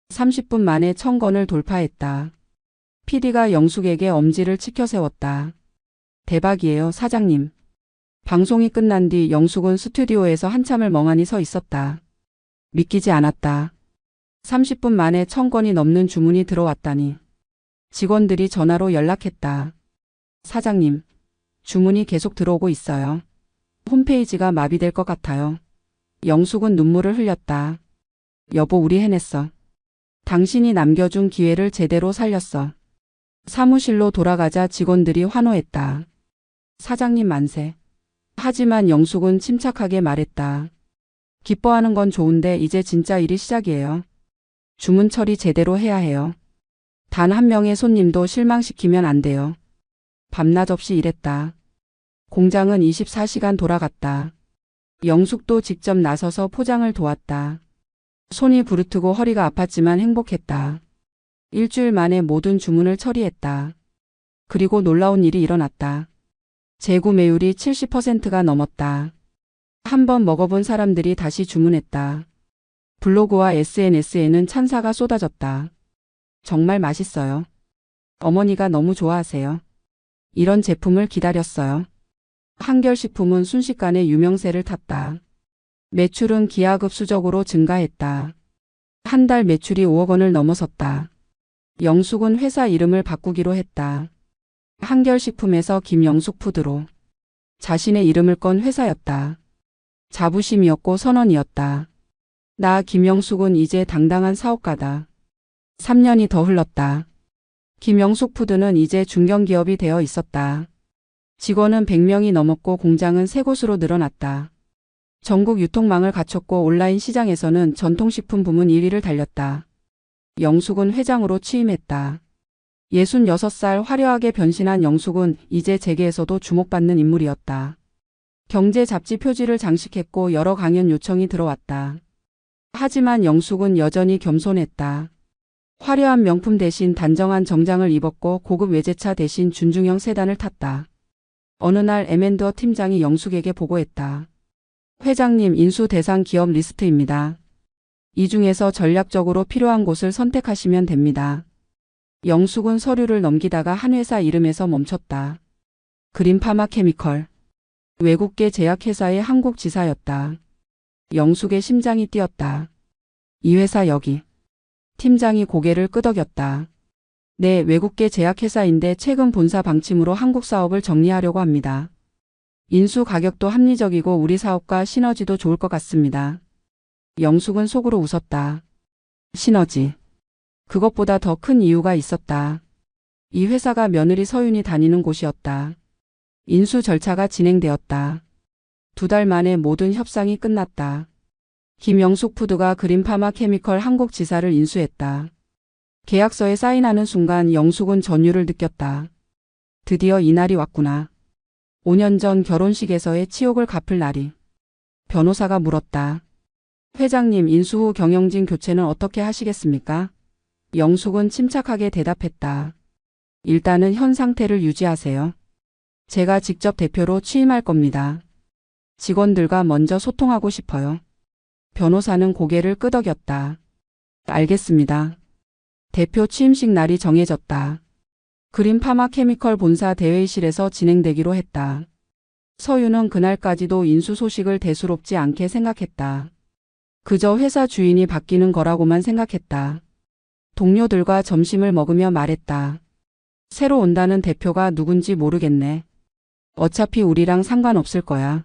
30분 만에 1000건을 돌파했다. PD가 영숙에게 엄지를 치켜 세웠다. 대박이에요, 사장님. 방송이 끝난 뒤 영숙은 스튜디오에서 한참을 멍하니 서 있었다. 믿기지 않았다. 30분 만에 1000건이 넘는 주문이 들어왔다니. 직원들이 전화로 연락했다. 사장님, 주문이 계속 들어오고 있어요. 홈페이지가 마비될 것 같아요. 영숙은 눈물을 흘렸다. 여보, 우리 해냈어. 당신이 남겨준 기회를 제대로 살렸어. 사무실로 돌아가자 직원들이 환호했다. 사장님 만세. 하지만 영숙은 침착하게 말했다. 기뻐하는 건 좋은데 이제 진짜 일이 시작이에요. 주문 처리 제대로 해야 해요. 단 한 명의 손님도 실망시키면 안 돼요. 밤낮 없이 일했다. 공장은 24시간 돌아갔다. 영숙도 직접 나서서 포장을 도왔다. 손이 부르트고 허리가 아팠지만 행복했다. 일주일 만에 모든 주문을 처리했다. 그리고 놀라운 일이 일어났다. 재구매율이 70%가 넘었다. 한 번 먹어본 사람들이 다시 주문했다. 블로그와 SNS에는 찬사가 쏟아졌다. 정말 맛있어요. 어머니가 너무 좋아하세요. 이런 제품을 기다렸어요. 한결식품은 순식간에 유명세를 탔다. 매출은 기하급수적으로 증가했다. 한 달 매출이 5억 원을 넘어섰다. 영숙은 회사 이름을 바꾸기로 했다. 한결식품에서 김영숙푸드로. 자신의 이름을 건 회사였다. 자부심이었고 선언이었다. 나 김영숙은 이제 당당한 사업가다. 3년이 더 흘렀다. 김영숙푸드는 이제 중견기업이 되어 있었다. 직원은 100명이 넘었고 공장은 3곳으로 늘어났다. 전국 유통망을 갖췄고 온라인 시장에서는 전통식품 부문 1위를 달렸다. 영숙은 회장으로 취임했다. 66살 화려하게 변신한 영숙은 이제 재계에서도 주목받는 인물이었다. 경제 잡지 표지를 장식했고 여러 강연 요청이 들어왔다. 하지만 영숙은 여전히 겸손했다. 화려한 명품 대신 단정한 정장을 입었고 고급 외제차 대신 준중형 세단을 탔다. 어느 날 M&A 팀장이 영숙에게 보고했다. 회장님, 인수 대상 기업 리스트입니다. 이 중에서 전략적으로 필요한 곳을 선택하시면 됩니다. 영숙은 서류를 넘기다가 한 회사 이름에서 멈췄다. 그린파마 케미컬. 외국계 제약회사의 한국 지사였다. 영숙의 심장이 뛰었다. 이 회사 여기. 팀장이 고개를 끄덕였다. 네, 외국계 제약회사인데 최근 본사 방침으로 한국 사업을 정리하려고 합니다. 인수 가격도 합리적이고 우리 사업과 시너지도 좋을 것 같습니다. 영숙은 속으로 웃었다. 시너지. 그것보다 더 큰 이유가 있었다. 이 회사가 며느리 서윤이 다니는 곳이었다. 인수 절차가 진행되었다. 2달 만에 모든 협상이 끝났다. 김영숙푸드가 그린파마 케미컬 한국 지사를 인수했다. 계약서에 사인하는 순간 영숙은 전율을 느꼈다. 드디어 이날이 왔구나. 5년 전 결혼식에서의 치욕을 갚을 날이. 변호사가 물었다. 회장님, 인수 후 경영진 교체는 어떻게 하시겠습니까? 영숙은 침착하게 대답했다. 일단은 현 상태를 유지하세요. 제가 직접 대표로 취임할 겁니다. 직원들과 먼저 소통하고 싶어요. 변호사는 고개를 끄덕였다. 알겠습니다. 대표 취임식 날이 정해졌다. 그린파마 케미컬 본사 대회의실에서 진행되기로 했다. 서윤은 그날까지도 인수 소식을 대수롭지 않게 생각했다. 그저 회사 주인이 바뀌는 거라고만 생각했다. 동료들과 점심을 먹으며 말했다. 새로 온다는 대표가 누군지 모르겠네. 어차피 우리랑 상관없을 거야.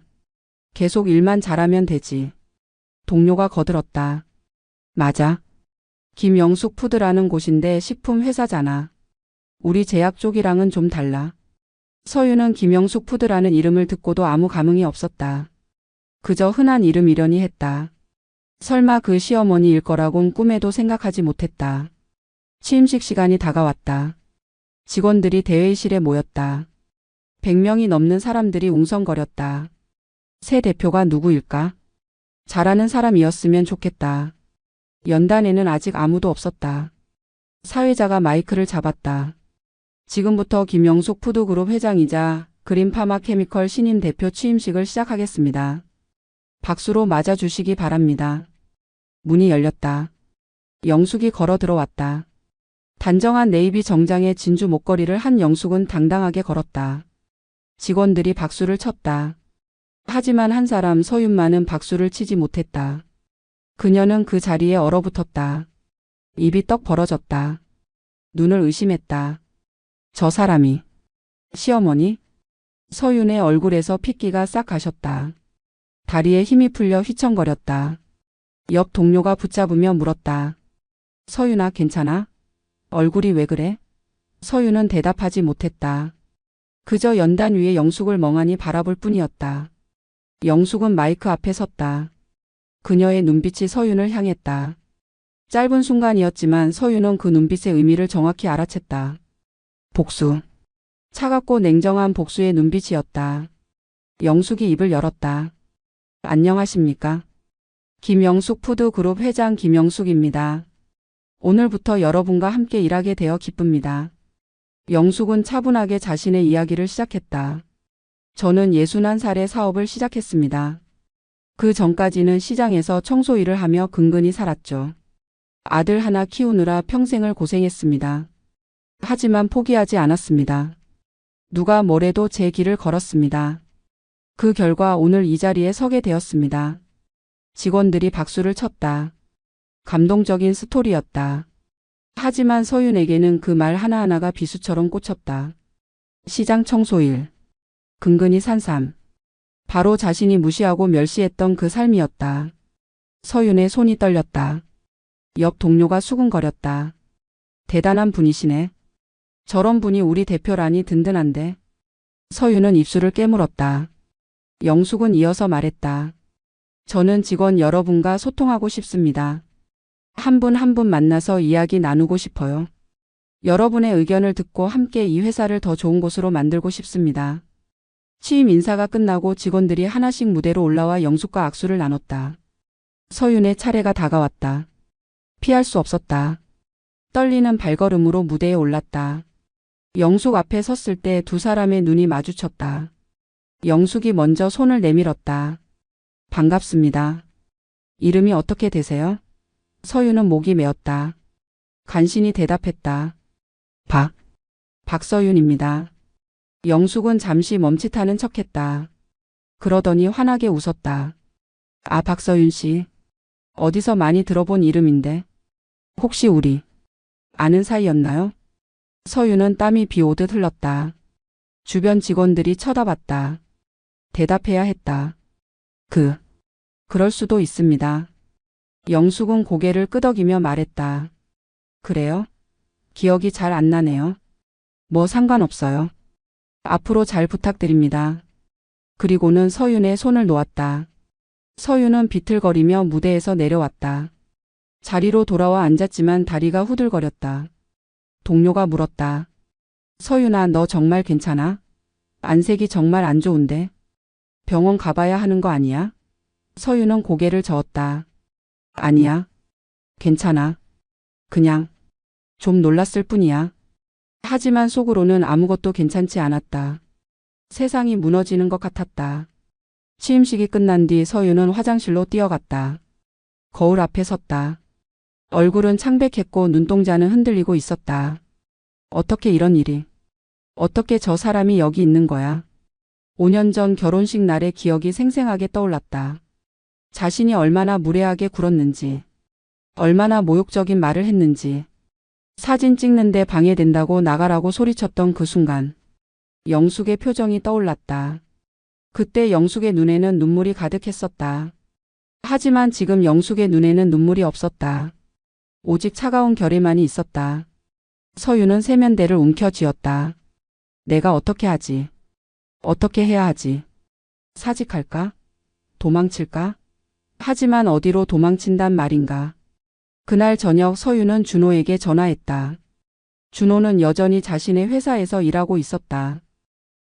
계속 일만 잘하면 되지. 동료가 거들었다. 맞아. 김영숙 푸드라는 곳인데 식품 회사잖아. 우리 제약 쪽이랑은 좀 달라. 서윤은 김영숙 푸드라는 이름을 듣고도 아무 감흥이 없었다. 그저 흔한 이름이려니 했다. 설마 그 시어머니일 거라곤 꿈에도 생각하지 못했다. 취임식 시간이 다가왔다. 직원들이 대회의실에 모였다. 100명이 넘는 사람들이 웅성거렸다. 새 대표가 누구일까? 잘하는 사람이었으면 좋겠다. 연단에는 아직 아무도 없었다. 사회자가 마이크를 잡았다. 지금부터 김영숙 푸드그룹 회장이자 그린파마 케미컬 신임 대표 취임식을 시작하겠습니다. 박수로 맞아주시기 바랍니다. 문이 열렸다. 영숙이 걸어 들어왔다. 단정한 네이비 정장에 진주 목걸이를 한 영숙은 당당하게 걸었다. 직원들이 박수를 쳤다. 하지만 한 사람 서윤만은 박수를 치지 못했다. 그녀는 그 자리에 얼어붙었다. 입이 떡 벌어졌다. 눈을 의심했다. 저 사람이 시어머니? 서윤의 얼굴에서 핏기가 싹 가셨다. 다리에 힘이 풀려 휘청거렸다. 옆 동료가 붙잡으며 물었다. 서윤아, 괜찮아? 얼굴이 왜 그래? 서윤은 대답하지 못했다. 그저 연단 위에 영숙을 멍하니 바라볼 뿐이었다. 영숙은 마이크 앞에 섰다. 그녀의 눈빛이 서윤을 향했다. 짧은 순간이었지만 서윤은 그 눈빛의 의미를 정확히 알아챘다. 복수. 차갑고 냉정한 복수의 눈빛이었다. 영숙이 입을 열었다. 안녕하십니까? 김영숙 푸드그룹 회장 김영숙입니다. 오늘부터 여러분과 함께 일하게 되어 기쁩니다. 영숙은 차분하게 자신의 이야기를 시작했다. 저는 61살에 사업을 시작했습니다. 그 전까지는 시장에서 청소 일을 하며 근근히 살았죠. 아들 하나 키우느라 평생을 고생했습니다. 하지만 포기하지 않았습니다. 누가 뭐래도 제 길을 걸었습니다. 그 결과 오늘 이 자리에 서게 되었습니다. 직원들이 박수를 쳤다. 감동적인 스토리였다. 하지만 서윤에게는 그 말 하나하나가 비수처럼 꽂혔다. 시장 청소일. 근근히 산 삶. 바로 자신이 무시하고 멸시했던 그 삶이었다. 서윤의 손이 떨렸다. 옆 동료가 수근거렸다. 대단한 분이시네. 저런 분이 우리 대표라니 든든한데. 서윤은 입술을 깨물었다. 영숙은 이어서 말했다. 저는 직원 여러분과 소통하고 싶습니다. 한 분 한 분 만나서 이야기 나누고 싶어요. 여러분의 의견을 듣고 함께 이 회사를 더 좋은 곳으로 만들고 싶습니다. 취임 인사가 끝나고 직원들이 하나씩 무대로 올라와 영숙과 악수를 나눴다. 서윤의 차례가 다가왔다. 피할 수 없었다. 떨리는 발걸음으로 무대에 올랐다. 영숙 앞에 섰을 때 두 사람의 눈이 마주쳤다. 영숙이 먼저 손을 내밀었다. 반갑습니다. 이름이 어떻게 되세요? 서윤은 목이 메었다. 간신히 대답했다. 박서윤입니다. 영숙은 잠시 멈칫하는 척했다. 그러더니 환하게 웃었다. 아, 박서윤 씨. 어디서 많이 들어본 이름인데. 혹시 우리 아는 사이였나요? 서윤은 땀이 비 오듯 흘렀다. 주변 직원들이 쳐다봤다. 대답해야 했다. 그럴 수도 있습니다. 영숙은 고개를 끄덕이며 말했다. 그래요? 기억이 잘 안 나네요. 뭐 상관없어요. 앞으로 잘 부탁드립니다. 그리고는 서윤의 손을 놓았다. 서윤은 비틀거리며 무대에서 내려왔다. 자리로 돌아와 앉았지만 다리가 후들거렸다. 동료가 물었다. 서윤아, 너 정말 괜찮아? 안색이 정말 안 좋은데. 병원 가봐야 하는 거 아니야? 서윤은 고개를 저었다. 아니야. 괜찮아. 그냥 좀 놀랐을 뿐이야. 하지만 속으로는 아무것도 괜찮지 않았다. 세상이 무너지는 것 같았다. 취임식이 끝난 뒤 서윤은 화장실로 뛰어갔다. 거울 앞에 섰다. 얼굴은 창백했고 눈동자는 흔들리고 있었다. 어떻게 이런 일이? 어떻게 저 사람이 여기 있는 거야? 5년 전 결혼식 날의 기억이 생생하게 떠올랐다. 자신이 얼마나 무례하게 굴었는지, 얼마나 모욕적인 말을 했는지, 사진 찍는데 방해된다고 나가라고 소리쳤던 그 순간, 영숙의 표정이 떠올랐다. 그때 영숙의 눈에는 눈물이 가득했었다. 하지만 지금 영숙의 눈에는 눈물이 없었다. 오직 차가운 결의만이 있었다. 서윤은 세면대를 움켜쥐었다. 내가 어떻게 하지? 어떻게 해야 하지? 사직할까? 도망칠까? 하지만 어디로 도망친단 말인가? 그날 저녁 서윤은 준호에게 전화했다. 준호는 여전히 자신의 회사에서 일하고 있었다.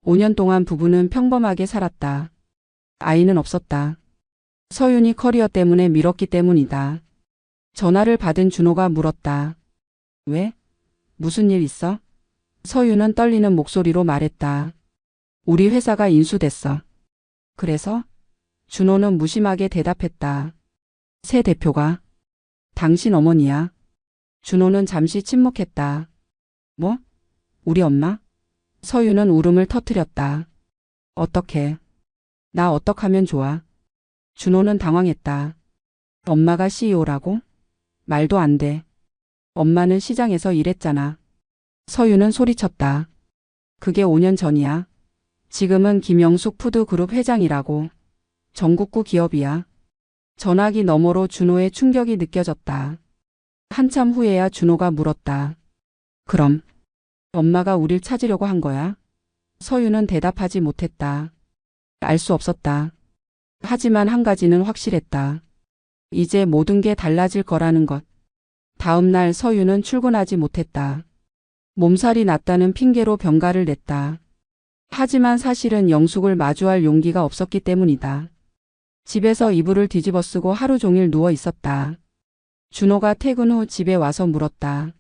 5년 동안 부부는 평범하게 살았다. 아이는 없었다. 서윤이 커리어 때문에 미뤘기 때문이다. 전화를 받은 준호가 물었다. 왜? 무슨 일 있어? 서윤은 떨리는 목소리로 말했다. 우리 회사가 인수됐어. 그래서? 준호는 무심하게 대답했다. 새 대표가 당신 어머니야. 준호는 잠시 침묵했다. 뭐? 우리 엄마? 서윤은 울음을 터뜨렸다. 어떻게? 나 어떡하면 좋아? 준호는 당황했다. 엄마가 CEO라고? 말도 안 돼. 엄마는 시장에서 일했잖아. 서윤은 소리쳤다. 그게 5년 전이야. 지금은 김영숙 푸드그룹 회장이라고. 전국구 기업이야. 전화기 너머로 준호의 충격이 느껴졌다. 한참 후에야 준호가 물었다. 그럼 엄마가 우릴 찾으려고 한 거야? 서유는 대답하지 못했다. 알 수 없었다. 하지만 한 가지는 확실했다. 이제 모든 게 달라질 거라는 것. 다음 날 서유는 출근하지 못했다. 몸살이 났다는 핑계로 병가를 냈다. 하지만 사실은 영숙을 마주할 용기가 없었기 때문이다. 집에서 이불을 뒤집어 쓰고 하루 종일 누워 있었다. 준호가 퇴근 후 집에 와서 물었다.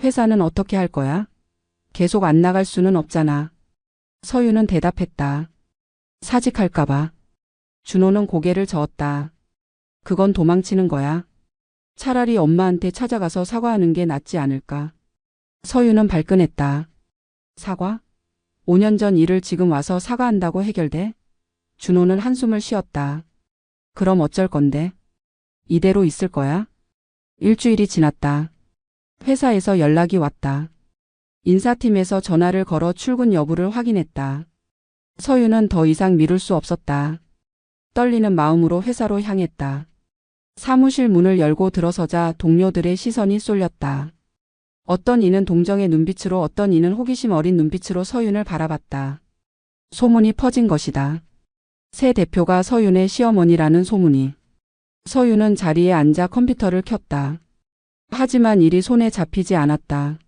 회사는 어떻게 할 거야? 계속 안 나갈 수는 없잖아. 서유는 대답했다. 사직할까봐. 준호는 고개를 저었다. 그건 도망치는 거야. 차라리 엄마한테 찾아가서 사과하는 게 낫지 않을까. 서유는 발끈했다. 사과? 5년 전 일을 지금 와서 사과한다고 해결돼? 준호는 한숨을 쉬었다. 그럼 어쩔 건데? 이대로 있을 거야? 일주일이 지났다. 회사에서 연락이 왔다. 인사팀에서 전화를 걸어 출근 여부를 확인했다. 서유는 더 이상 미룰 수 없었다. 떨리는 마음으로 회사로 향했다. 사무실 문을 열고 들어서자 동료들의 시선이 쏠렸다. 어떤 이는 동정의 눈빛으로 어떤 이는 호기심 어린 눈빛으로 서윤을 바라봤다. 소문이 퍼진 것이다. 새 대표가 서윤의 시어머니라는 소문이. 서윤은 자리에 앉아 컴퓨터를 켰다. 하지만 일이 손에 잡히지 않았다.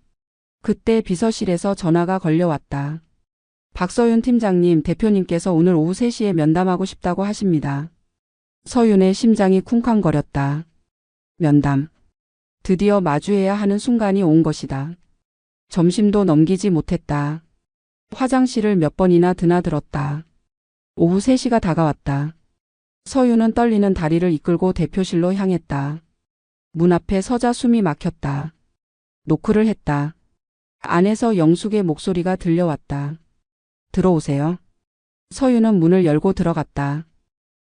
그때 비서실에서 전화가 걸려왔다. 박서윤 팀장님, 대표님께서 오늘 오후 3시에 면담하고 싶다고 하십니다. 서윤의 심장이 쿵쾅거렸다. 면담. 드디어 마주해야 하는 순간이 온 것이다. 점심도 넘기지 못했다. 화장실을 몇 번이나 드나들었다. 오후 3시가 다가왔다. 서윤은 떨리는 다리를 이끌고 대표실로 향했다. 문 앞에 서자 숨이 막혔다. 노크를 했다. 안에서 영숙의 목소리가 들려왔다. 들어오세요. 서윤은 문을 열고 들어갔다.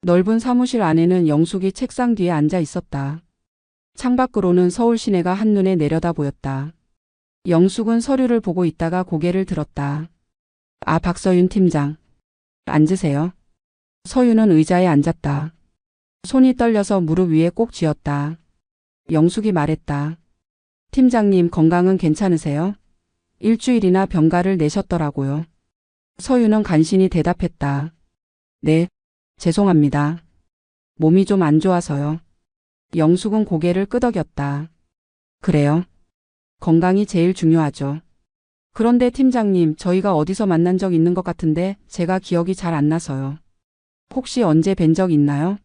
넓은 사무실 안에는 영숙이 책상 뒤에 앉아 있었다. 창밖으로는 서울 시내가 한눈에 내려다 보였다. 영숙은 서류를 보고 있다가 고개를 들었다. 아, 박서윤 팀장. 앉으세요. 서윤은 의자에 앉았다. 손이 떨려서 무릎 위에 꼭 쥐었다. 영숙이 말했다. 팀장님, 건강은 괜찮으세요? 일주일이나 병가를 내셨더라고요. 서윤은 간신히 대답했다. 네, 죄송합니다. 몸이 좀 안 좋아서요. 영숙은 고개를 끄덕였다. 그래요? 건강이 제일 중요하죠. 그런데 팀장님, 저희가 어디서 만난 적 있는 것 같은데 제가 기억이 잘 안 나서요. 혹시 언제 뵌 적 있나요?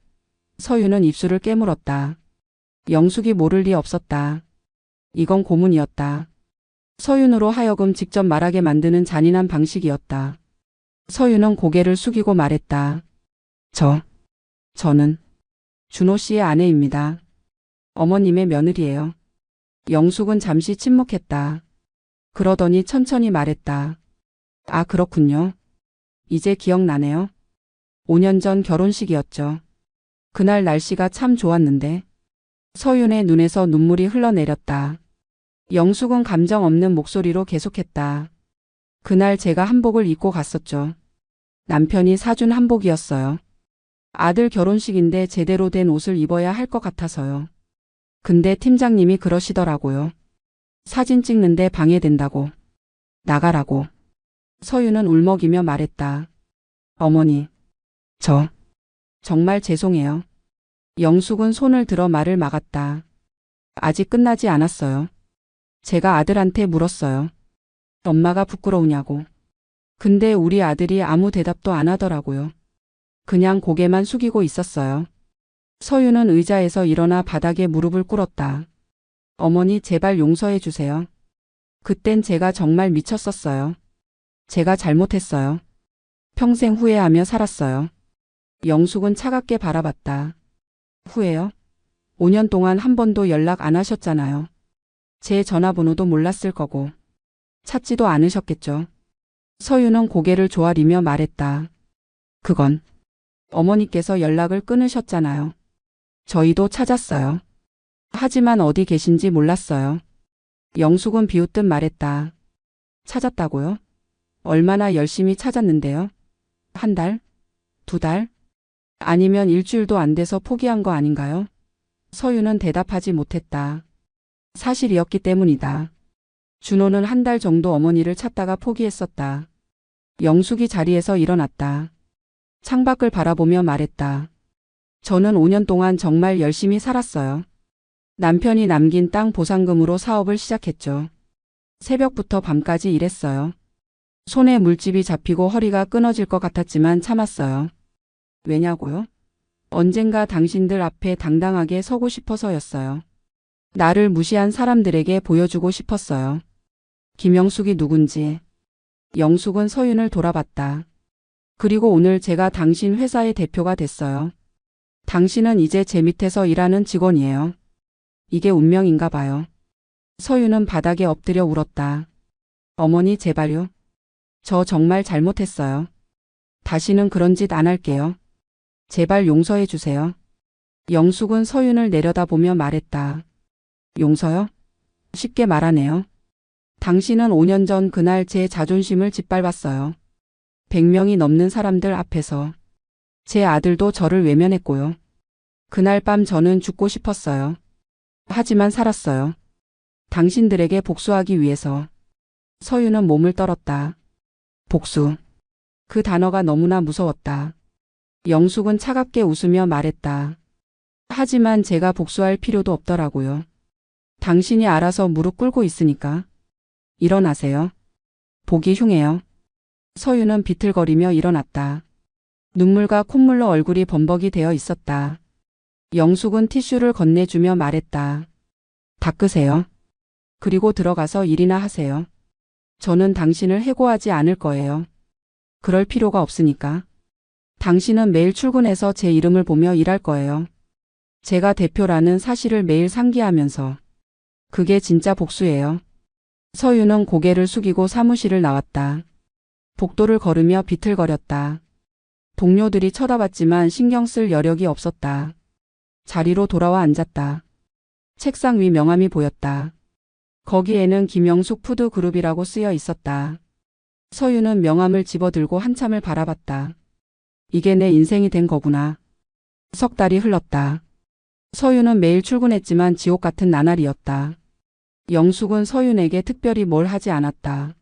서윤은 입술을 깨물었다. 영숙이 모를 리 없었다. 이건 고문이었다. 서윤으로 하여금 직접 말하게 만드는 잔인한 방식이었다. 서윤은 고개를 숙이고 말했다. 저는 준호 씨의 아내입니다. 어머님의 며느리예요. 영숙은 잠시 침묵했다. 그러더니 천천히 말했다. 아, 그렇군요. 이제 기억나네요. 5년 전 결혼식이었죠. 그날 날씨가 참 좋았는데. 서윤의 눈에서 눈물이 흘러내렸다. 영숙은 감정 없는 목소리로 계속했다. 그날 제가 한복을 입고 갔었죠. 남편이 사준 한복이었어요. 아들 결혼식인데 제대로 된 옷을 입어야 할 것 같아서요. 근데 팀장님이 그러시더라고요. 사진 찍는데 방해된다고. 나가라고. 서윤은 울먹이며 말했다. 어머니, 정말 죄송해요. 영숙은 손을 들어 말을 막았다. 아직 끝나지 않았어요. 제가 아들한테 물었어요. 엄마가 부끄러우냐고. 근데 우리 아들이 아무 대답도 안 하더라고요. 그냥 고개만 숙이고 있었어요. 서윤은 의자에서 일어나 바닥에 무릎을 꿇었다. 어머니, 제발 용서해 주세요. 그땐 제가 정말 미쳤었어요. 제가 잘못했어요. 평생 후회하며 살았어요. 영숙은 차갑게 바라봤다. 후회요? 5년 동안 한 번도 연락 안 하셨잖아요. 제 전화번호도 몰랐을 거고. 찾지도 않으셨겠죠. 서윤은 고개를 조아리며 말했다. 그건 어머니께서 연락을 끊으셨잖아요. 저희도 찾았어요. 하지만 어디 계신지 몰랐어요. 영숙은 비웃듯 말했다. 찾았다고요? 얼마나 열심히 찾았는데요? 한 달? 두 달? 아니면 일주일도 안 돼서 포기한 거 아닌가요? 서유는 대답하지 못했다. 사실이었기 때문이다. 준호는 한 달 정도 어머니를 찾다가 포기했었다. 영숙이 자리에서 일어났다. 창밖을 바라보며 말했다. 저는 5년 동안 정말 열심히 살았어요. 남편이 남긴 땅 보상금으로 사업을 시작했죠. 새벽부터 밤까지 일했어요. 손에 물집이 잡히고 허리가 끊어질 것 같았지만 참았어요. 왜냐고요? 언젠가 당신들 앞에 당당하게 서고 싶어서였어요. 나를 무시한 사람들에게 보여주고 싶었어요. 김영숙이 누군지. 영숙은 서윤을 돌아봤다. 그리고 오늘 제가 당신 회사의 대표가 됐어요. 당신은 이제 제 밑에서 일하는 직원이에요. 이게 운명인가 봐요. 서윤은 바닥에 엎드려 울었다. 어머니 제발요. 저 정말 잘못했어요. 다시는 그런 짓 안 할게요. 제발 용서해 주세요. 영숙은 서윤을 내려다보며 말했다. 용서요? 쉽게 말하네요. 당신은 5년 전 그날 제 자존심을 짓밟았어요. 100명이 넘는 사람들 앞에서. 제 아들도 저를 외면했고요. 그날 밤 저는 죽고 싶었어요. 하지만 살았어요. 당신들에게 복수하기 위해서. 서윤은 몸을 떨었다. 복수. 그 단어가 너무나 무서웠다. 영숙은 차갑게 웃으며 말했다. 하지만 제가 복수할 필요도 없더라고요. 당신이 알아서 무릎 꿇고 있으니까. 일어나세요. 보기 흉해요. 서윤은 비틀거리며 일어났다. 눈물과 콧물로 얼굴이 범벅이 되어 있었다. 영숙은 티슈를 건네주며 말했다. 닦으세요. 그리고 들어가서 일이나 하세요. 저는 당신을 해고하지 않을 거예요. 그럴 필요가 없으니까. 당신은 매일 출근해서 제 이름을 보며 일할 거예요. 제가 대표라는 사실을 매일 상기하면서. 그게 진짜 복수예요. 서윤은 고개를 숙이고 사무실을 나왔다. 복도를 걸으며 비틀거렸다. 동료들이 쳐다봤지만 신경 쓸 여력이 없었다. 자리로 돌아와 앉았다. 책상 위 명함이 보였다. 거기에는 김영숙 푸드그룹이라고 쓰여 있었다. 서윤은 명함을 집어들고 한참을 바라봤다. 이게 내 인생이 된 거구나. 석 달이 흘렀다. 서윤은 매일 출근했지만 지옥 같은 나날이었다. 영숙은 서윤에게 특별히 뭘 하지 않았다.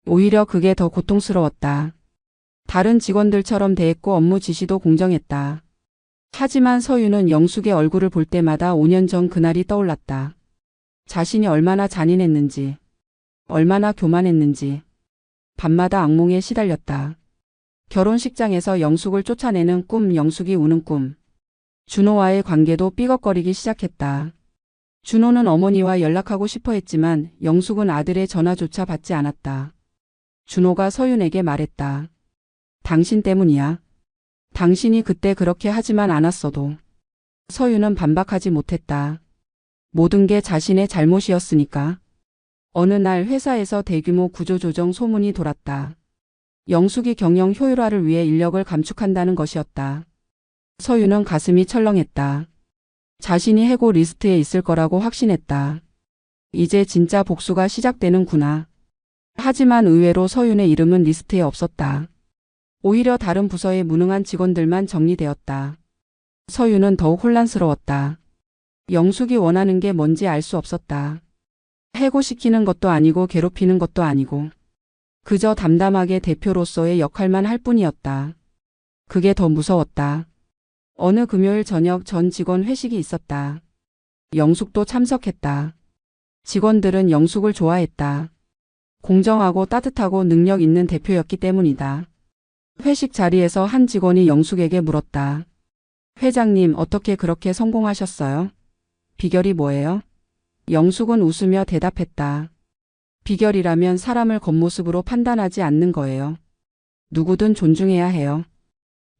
오히려 그게 더 고통스러웠다. 다른 직원들처럼 대했고 업무 지시도 공정했다. 하지만 서윤은 영숙의 얼굴을 볼 때마다 5년 전 그날이 떠올랐다. 자신이 얼마나 잔인했는지, 얼마나 교만했는지. 밤마다 악몽에 시달렸다. 결혼식장에서 영숙을 쫓아내는 꿈, 영숙이 우는 꿈. 준호와의 관계도 삐걱거리기 시작했다. 준호는 어머니와 연락하고 싶어 했지만 영숙은 아들의 전화조차 받지 않았다. 준호가 서윤에게 말했다. 당신 때문이야. 당신이 그때 그렇게 하지만 않았어도. 서윤은 반박하지 못했다. 모든 게 자신의 잘못이었으니까. 어느 날 회사에서 대규모 구조조정 소문이 돌았다. 영숙이 경영 효율화를 위해 인력을 감축한다는 것이었다. 서윤은 가슴이 철렁했다. 자신이 해고 리스트에 있을 거라고 확신했다. 이제 진짜 복수가 시작되는구나. 하지만 의외로 서윤의 이름은 리스트에 없었다. 오히려 다른 부서의 무능한 직원들만 정리되었다. 서윤은 더욱 혼란스러웠다. 영숙이 원하는 게 뭔지 알 수 없었다. 해고시키는 것도 아니고 괴롭히는 것도 아니고 그저 담담하게 대표로서의 역할만 할 뿐이었다. 그게 더 무서웠다. 어느 금요일 저녁 전 직원 회식이 있었다. 영숙도 참석했다. 직원들은 영숙을 좋아했다. 공정하고 따뜻하고 능력 있는 대표였기 때문이다. 회식 자리에서 한 직원이 영숙에게 물었다. 회장님, 어떻게 그렇게 성공하셨어요? 비결이 뭐예요? 영숙은 웃으며 대답했다. 비결이라면 사람을 겉모습으로 판단하지 않는 거예요. 누구든 존중해야 해요.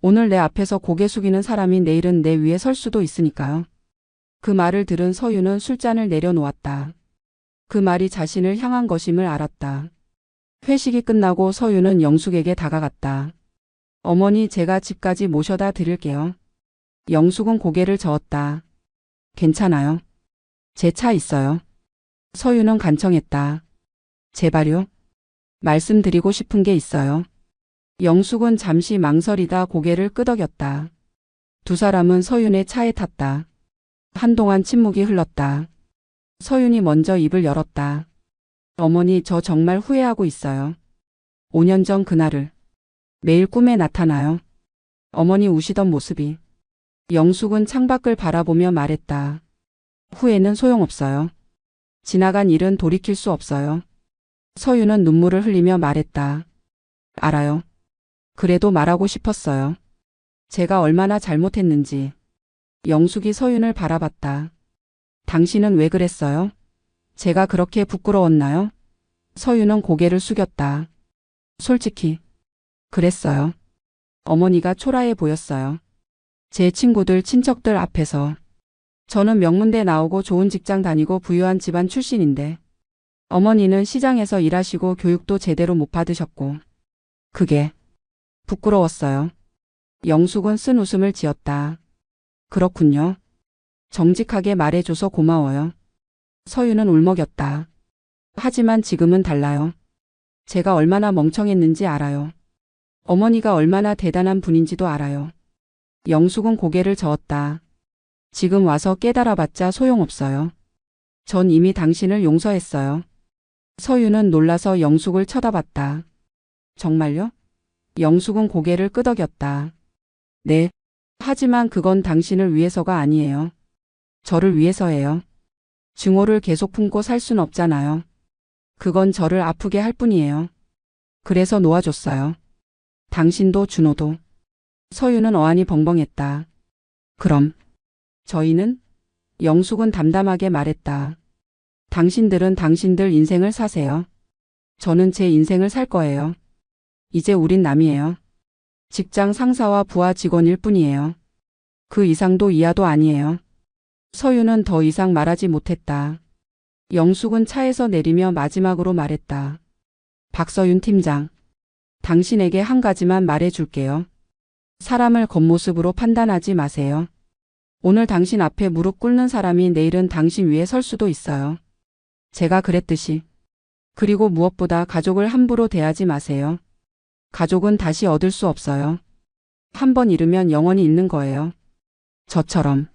오늘 내 앞에서 고개 숙이는 사람이 내일은 내 위에 설 수도 있으니까요. 그 말을 들은 서윤은 술잔을 내려놓았다. 그 말이 자신을 향한 것임을 알았다. 회식이 끝나고 서윤은 영숙에게 다가갔다. 어머니, 제가 집까지 모셔다 드릴게요. 영숙은 고개를 저었다. 괜찮아요. 제 차 있어요. 서윤은 간청했다. 제발요. 말씀드리고 싶은 게 있어요. 영숙은 잠시 망설이다 고개를 끄덕였다. 두 사람은 서윤의 차에 탔다. 한동안 침묵이 흘렀다. 서윤이 먼저 입을 열었다. 어머니, 저 정말 후회하고 있어요. 5년 전 그날을 매일 꿈에 나타나요. 어머니 우시던 모습이. 영숙은 창밖을 바라보며 말했다. 후회는 소용없어요. 지나간 일은 돌이킬 수 없어요. 서윤은 눈물을 흘리며 말했다. 알아요. 그래도 말하고 싶었어요. 제가 얼마나 잘못했는지. 영숙이 서윤을 바라봤다. 당신은 왜 그랬어요? 제가 그렇게 부끄러웠나요? 서윤은 고개를 숙였다. 솔직히 그랬어요. 어머니가 초라해 보였어요. 제 친구들, 친척들 앞에서. 저는 명문대 나오고 좋은 직장 다니고 부유한 집안 출신인데 어머니는 시장에서 일하시고 교육도 제대로 못 받으셨고 그게 부끄러웠어요. 영숙은 쓴 웃음을 지었다. 그렇군요. 정직하게 말해줘서 고마워요. 서윤은 울먹였다. 하지만 지금은 달라요. 제가 얼마나 멍청했는지 알아요. 어머니가 얼마나 대단한 분인지도 알아요. 영숙은 고개를 저었다. 지금 와서 깨달아봤자 소용없어요. 전 이미 당신을 용서했어요. 서윤은 놀라서 영숙을 쳐다봤다. 정말요? 영숙은 고개를 끄덕였다. 네. 하지만 그건 당신을 위해서가 아니에요. 저를 위해서예요. 증오를 계속 품고 살 순 없잖아요. 그건 저를 아프게 할 뿐이에요. 그래서 놓아줬어요. 당신도 준호도. 서윤은 어안이 벙벙했다. 그럼 저희는? 영숙은 담담하게 말했다. 당신들은 당신들 인생을 사세요. 저는 제 인생을 살 거예요. 이제 우린 남이에요. 직장 상사와 부하 직원일 뿐이에요. 그 이상도 이하도 아니에요. 서윤은 더 이상 말하지 못했다. 영숙은 차에서 내리며 마지막으로 말했다. 박서윤 팀장. 당신에게 한 가지만 말해줄게요. 사람을 겉모습으로 판단하지 마세요. 오늘 당신 앞에 무릎 꿇는 사람이 내일은 당신 위에 설 수도 있어요. 제가 그랬듯이. 그리고 무엇보다 가족을 함부로 대하지 마세요. 가족은 다시 얻을 수 없어요. 한 번 잃으면 영원히 잃는 거예요. 저처럼.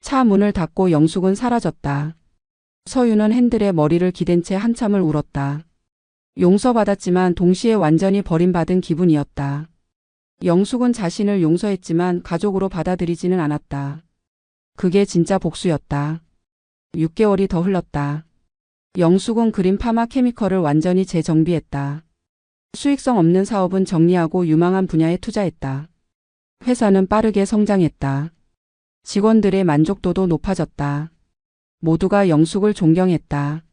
차 문을 닫고 영숙은 사라졌다. 서윤은 핸들에 머리를 기댄 채 한참을 울었다. 용서받았지만 동시에 완전히 버림받은 기분이었다. 영숙은 자신을 용서했지만 가족으로 받아들이지는 않았다. 그게 진짜 복수였다. 6개월이 더 흘렀다. 영숙은 그린 파마 케미컬을 완전히 재정비했다. 수익성 없는 사업은 정리하고 유망한 분야에 투자했다. 회사는 빠르게 성장했다. 직원들의 만족도도 높아졌다. 모두가 영숙을 존경했다.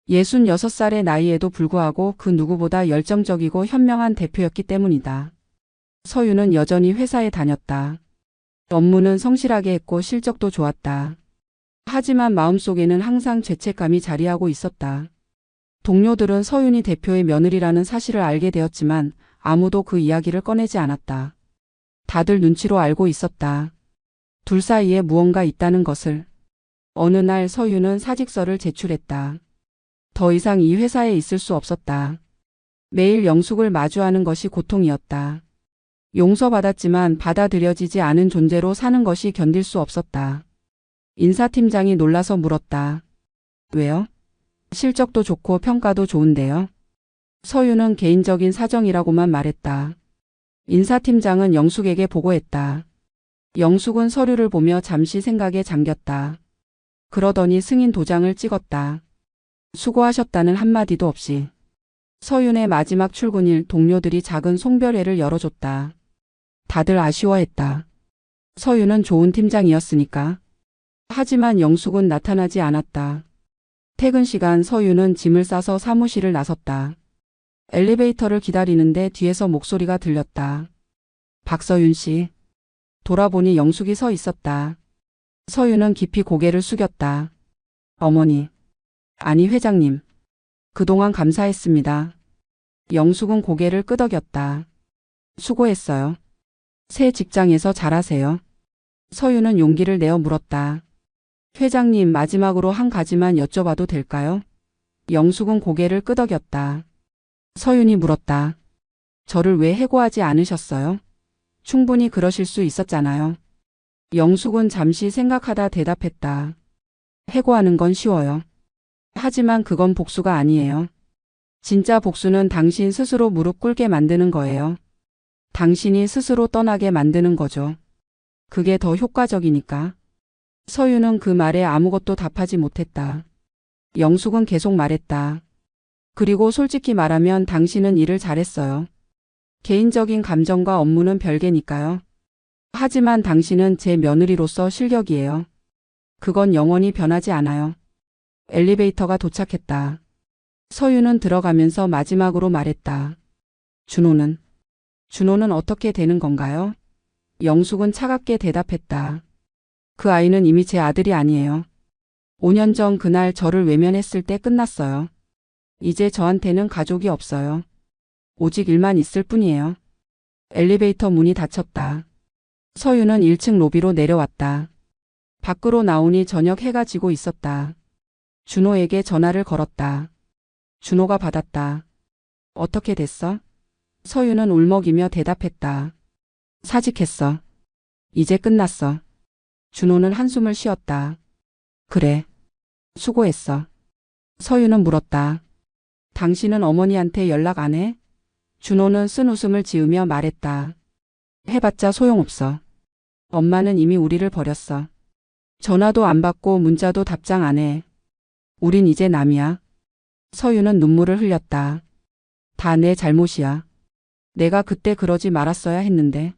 66살의 나이에도 불구하고 그 누구보다 열정적이고 현명한 대표였기 때문이다. 서윤은 여전히 회사에 다녔다. 업무는 성실하게 했고 실적도 좋았다. 하지만 마음속에는 항상 죄책감이 자리하고 있었다. 동료들은 서윤이 대표의 며느리라는 사실을 알게 되었지만 아무도 그 이야기를 꺼내지 않았다. 다들 눈치로 알고 있었다. 둘 사이에 무언가 있다는 것을. 어느 날 서윤은 사직서를 제출했다. 더 이상 이 회사에 있을 수 없었다. 매일 영숙을 마주하는 것이 고통이었다. 용서받았지만 받아들여지지 않은 존재로 사는 것이 견딜 수 없었다. 인사팀장이 놀라서 물었다. 왜요? 실적도 좋고 평가도 좋은데요. 서윤은 개인적인 사정이라고만 말했다. 인사팀장은 영숙에게 보고했다. 영숙은 서류를 보며 잠시 생각에 잠겼다. 그러더니 승인 도장을 찍었다. 수고하셨다는 한마디도 없이. 서윤의 마지막 출근일 동료들이 작은 송별회를 열어줬다. 다들 아쉬워했다. 서윤은 좋은 팀장이었으니까. 하지만 영숙은 나타나지 않았다. 퇴근 시간 서윤은 짐을 싸서 사무실을 나섰다. 엘리베이터를 기다리는데 뒤에서 목소리가 들렸다. 박서윤 씨. 돌아보니 영숙이 서 있었다. 서윤은 깊이 고개를 숙였다. 어머니. 아니 회장님. 그동안 감사했습니다. 영숙은 고개를 끄덕였다. 수고했어요. 새 직장에서 잘하세요. 서윤은 용기를 내어 물었다. 회장님, 마지막으로 한 가지만 여쭤봐도 될까요? 영숙은 고개를 끄덕였다. 서윤이 물었다. 저를 왜 해고하지 않으셨어요? 충분히 그러실 수 있었잖아요. 영숙은 잠시 생각하다 대답했다. 해고하는 건 쉬워요. 하지만 그건 복수가 아니에요. 진짜 복수는 당신 스스로 무릎 꿇게 만드는 거예요. 당신이 스스로 떠나게 만드는 거죠. 그게 더 효과적이니까. 서윤은 그 말에 아무것도 답하지 못했다. 영숙은 계속 말했다. 그리고 솔직히 말하면 당신은 일을 잘했어요. 개인적인 감정과 업무는 별개니까요. 하지만 당신은 제 며느리로서 실력이에요. 그건 영원히 변하지 않아요. 엘리베이터가 도착했다. 서윤은 들어가면서 마지막으로 말했다. 준호는 어떻게 되는 건가요? 영숙은 차갑게 대답했다. 그 아이는 이미 제 아들이 아니에요. 5년 전 그날 저를 외면했을 때 끝났어요. 이제 저한테는 가족이 없어요. 오직 일만 있을 뿐이에요. 엘리베이터 문이 닫혔다. 서윤은 1층 로비로 내려왔다. 밖으로 나오니 저녁 해가 지고 있었다. 준호에게 전화를 걸었다. 준호가 받았다. 어떻게 됐어? 서윤은 울먹이며 대답했다. 사직했어. 이제 끝났어. 준호는 한숨을 쉬었다. 그래. 수고했어. 서윤은 물었다. 당신은 어머니한테 연락 안 해? 준호는 쓴 웃음을 지으며 말했다. 해봤자 소용없어. 엄마는 이미 우리를 버렸어. 전화도 안 받고 문자도 답장 안 해. 우린 이제 남이야. 서윤은 눈물을 흘렸다. 다 내 잘못이야. 내가 그때 그러지 말았어야 했는데.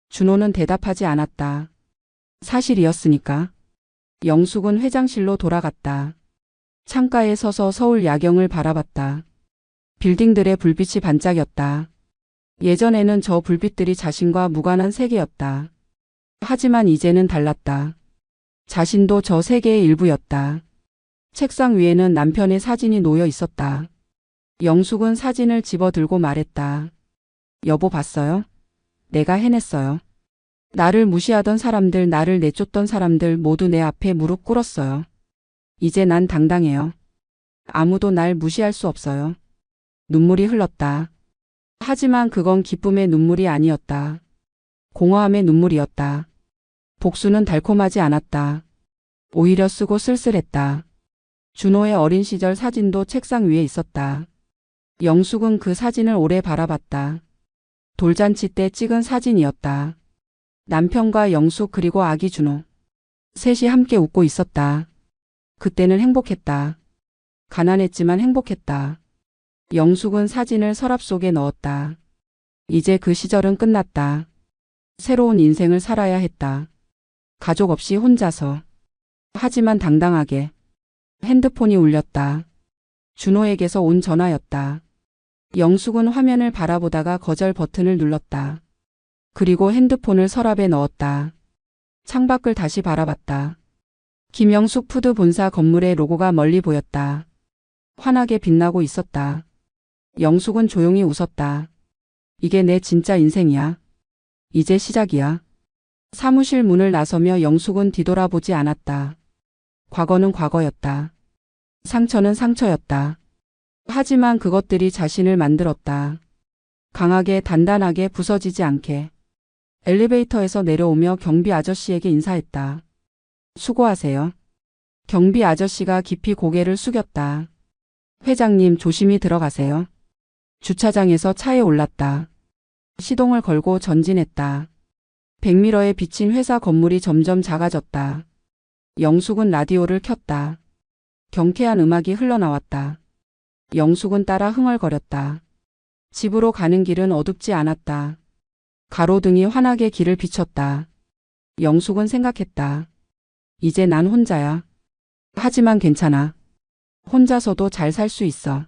준호는 대답하지 않았다. 사실이었으니까. 영숙은 회장실로 돌아갔다. 창가에 서서 서울 야경을 바라봤다. 빌딩들의 불빛이 반짝였다. 예전에는 저 불빛들이 자신과 무관한 세계였다. 하지만 이제는 달랐다. 자신도 저 세계의 일부였다. 책상 위에는 남편의 사진이 놓여 있었다. 영숙은 사진을 집어들고 말했다. 여보 봤어요? 내가 해냈어요. 나를 무시하던 사람들, 나를 내쫓던 사람들 모두 내 앞에 무릎 꿇었어요. 이제 난 당당해요. 아무도 날 무시할 수 없어요. 눈물이 흘렀다. 하지만 그건 기쁨의 눈물이 아니었다. 공허함의 눈물이었다. 복수는 달콤하지 않았다. 오히려 쓰고 쓸쓸했다. 준호의 어린 시절 사진도 책상 위에 있었다. 영숙은 그 사진을 오래 바라봤다. 돌잔치 때 찍은 사진이었다. 남편과 영숙 그리고 아기 준호. 셋이 함께 웃고 있었다. 그때는 행복했다. 가난했지만 행복했다. 영숙은 사진을 서랍 속에 넣었다. 이제 그 시절은 끝났다. 새로운 인생을 살아야 했다. 가족 없이 혼자서. 하지만 당당하게. 핸드폰이 울렸다. 준호에게서 온 전화였다. 영숙은 화면을 바라보다가 거절 버튼을 눌렀다. 그리고 핸드폰을 서랍에 넣었다. 창밖을 다시 바라봤다. 김영숙 푸드 본사 건물의 로고가 멀리 보였다. 환하게 빛나고 있었다. 영숙은 조용히 웃었다. 이게 내 진짜 인생이야. 이제 시작이야. 사무실 문을 나서며 영숙은 뒤돌아보지 않았다. 과거는 과거였다. 상처는 상처였다. 하지만 그것들이 자신을 만들었다. 강하게 단단하게 부서지지 않게. 엘리베이터에서 내려오며 경비 아저씨에게 인사했다. 수고하세요. 경비 아저씨가 깊이 고개를 숙였다. 회장님 조심히 들어가세요. 주차장에서 차에 올랐다. 시동을 걸고 전진했다. 백미러에 비친 회사 건물이 점점 작아졌다. 영숙은 라디오를 켰다. 경쾌한 음악이 흘러나왔다. 영숙은 따라 흥얼거렸다. 집으로 가는 길은 어둡지 않았다. 가로등이 환하게 길을 비췄다. 영숙은 생각했다. 이제 난 혼자야. 하지만 괜찮아. 혼자서도 잘 살 수 있어.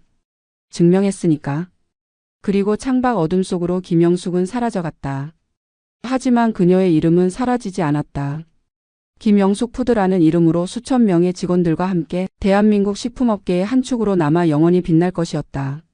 증명했으니까. 그리고 창밖 어둠 속으로 김영숙은 사라져갔다. 하지만 그녀의 이름은 사라지지 않았다. 김영숙 푸드라는 이름으로 수천 명의 직원들과 함께 대한민국 식품업계의 한 축으로 남아 영원히 빛날 것이었다.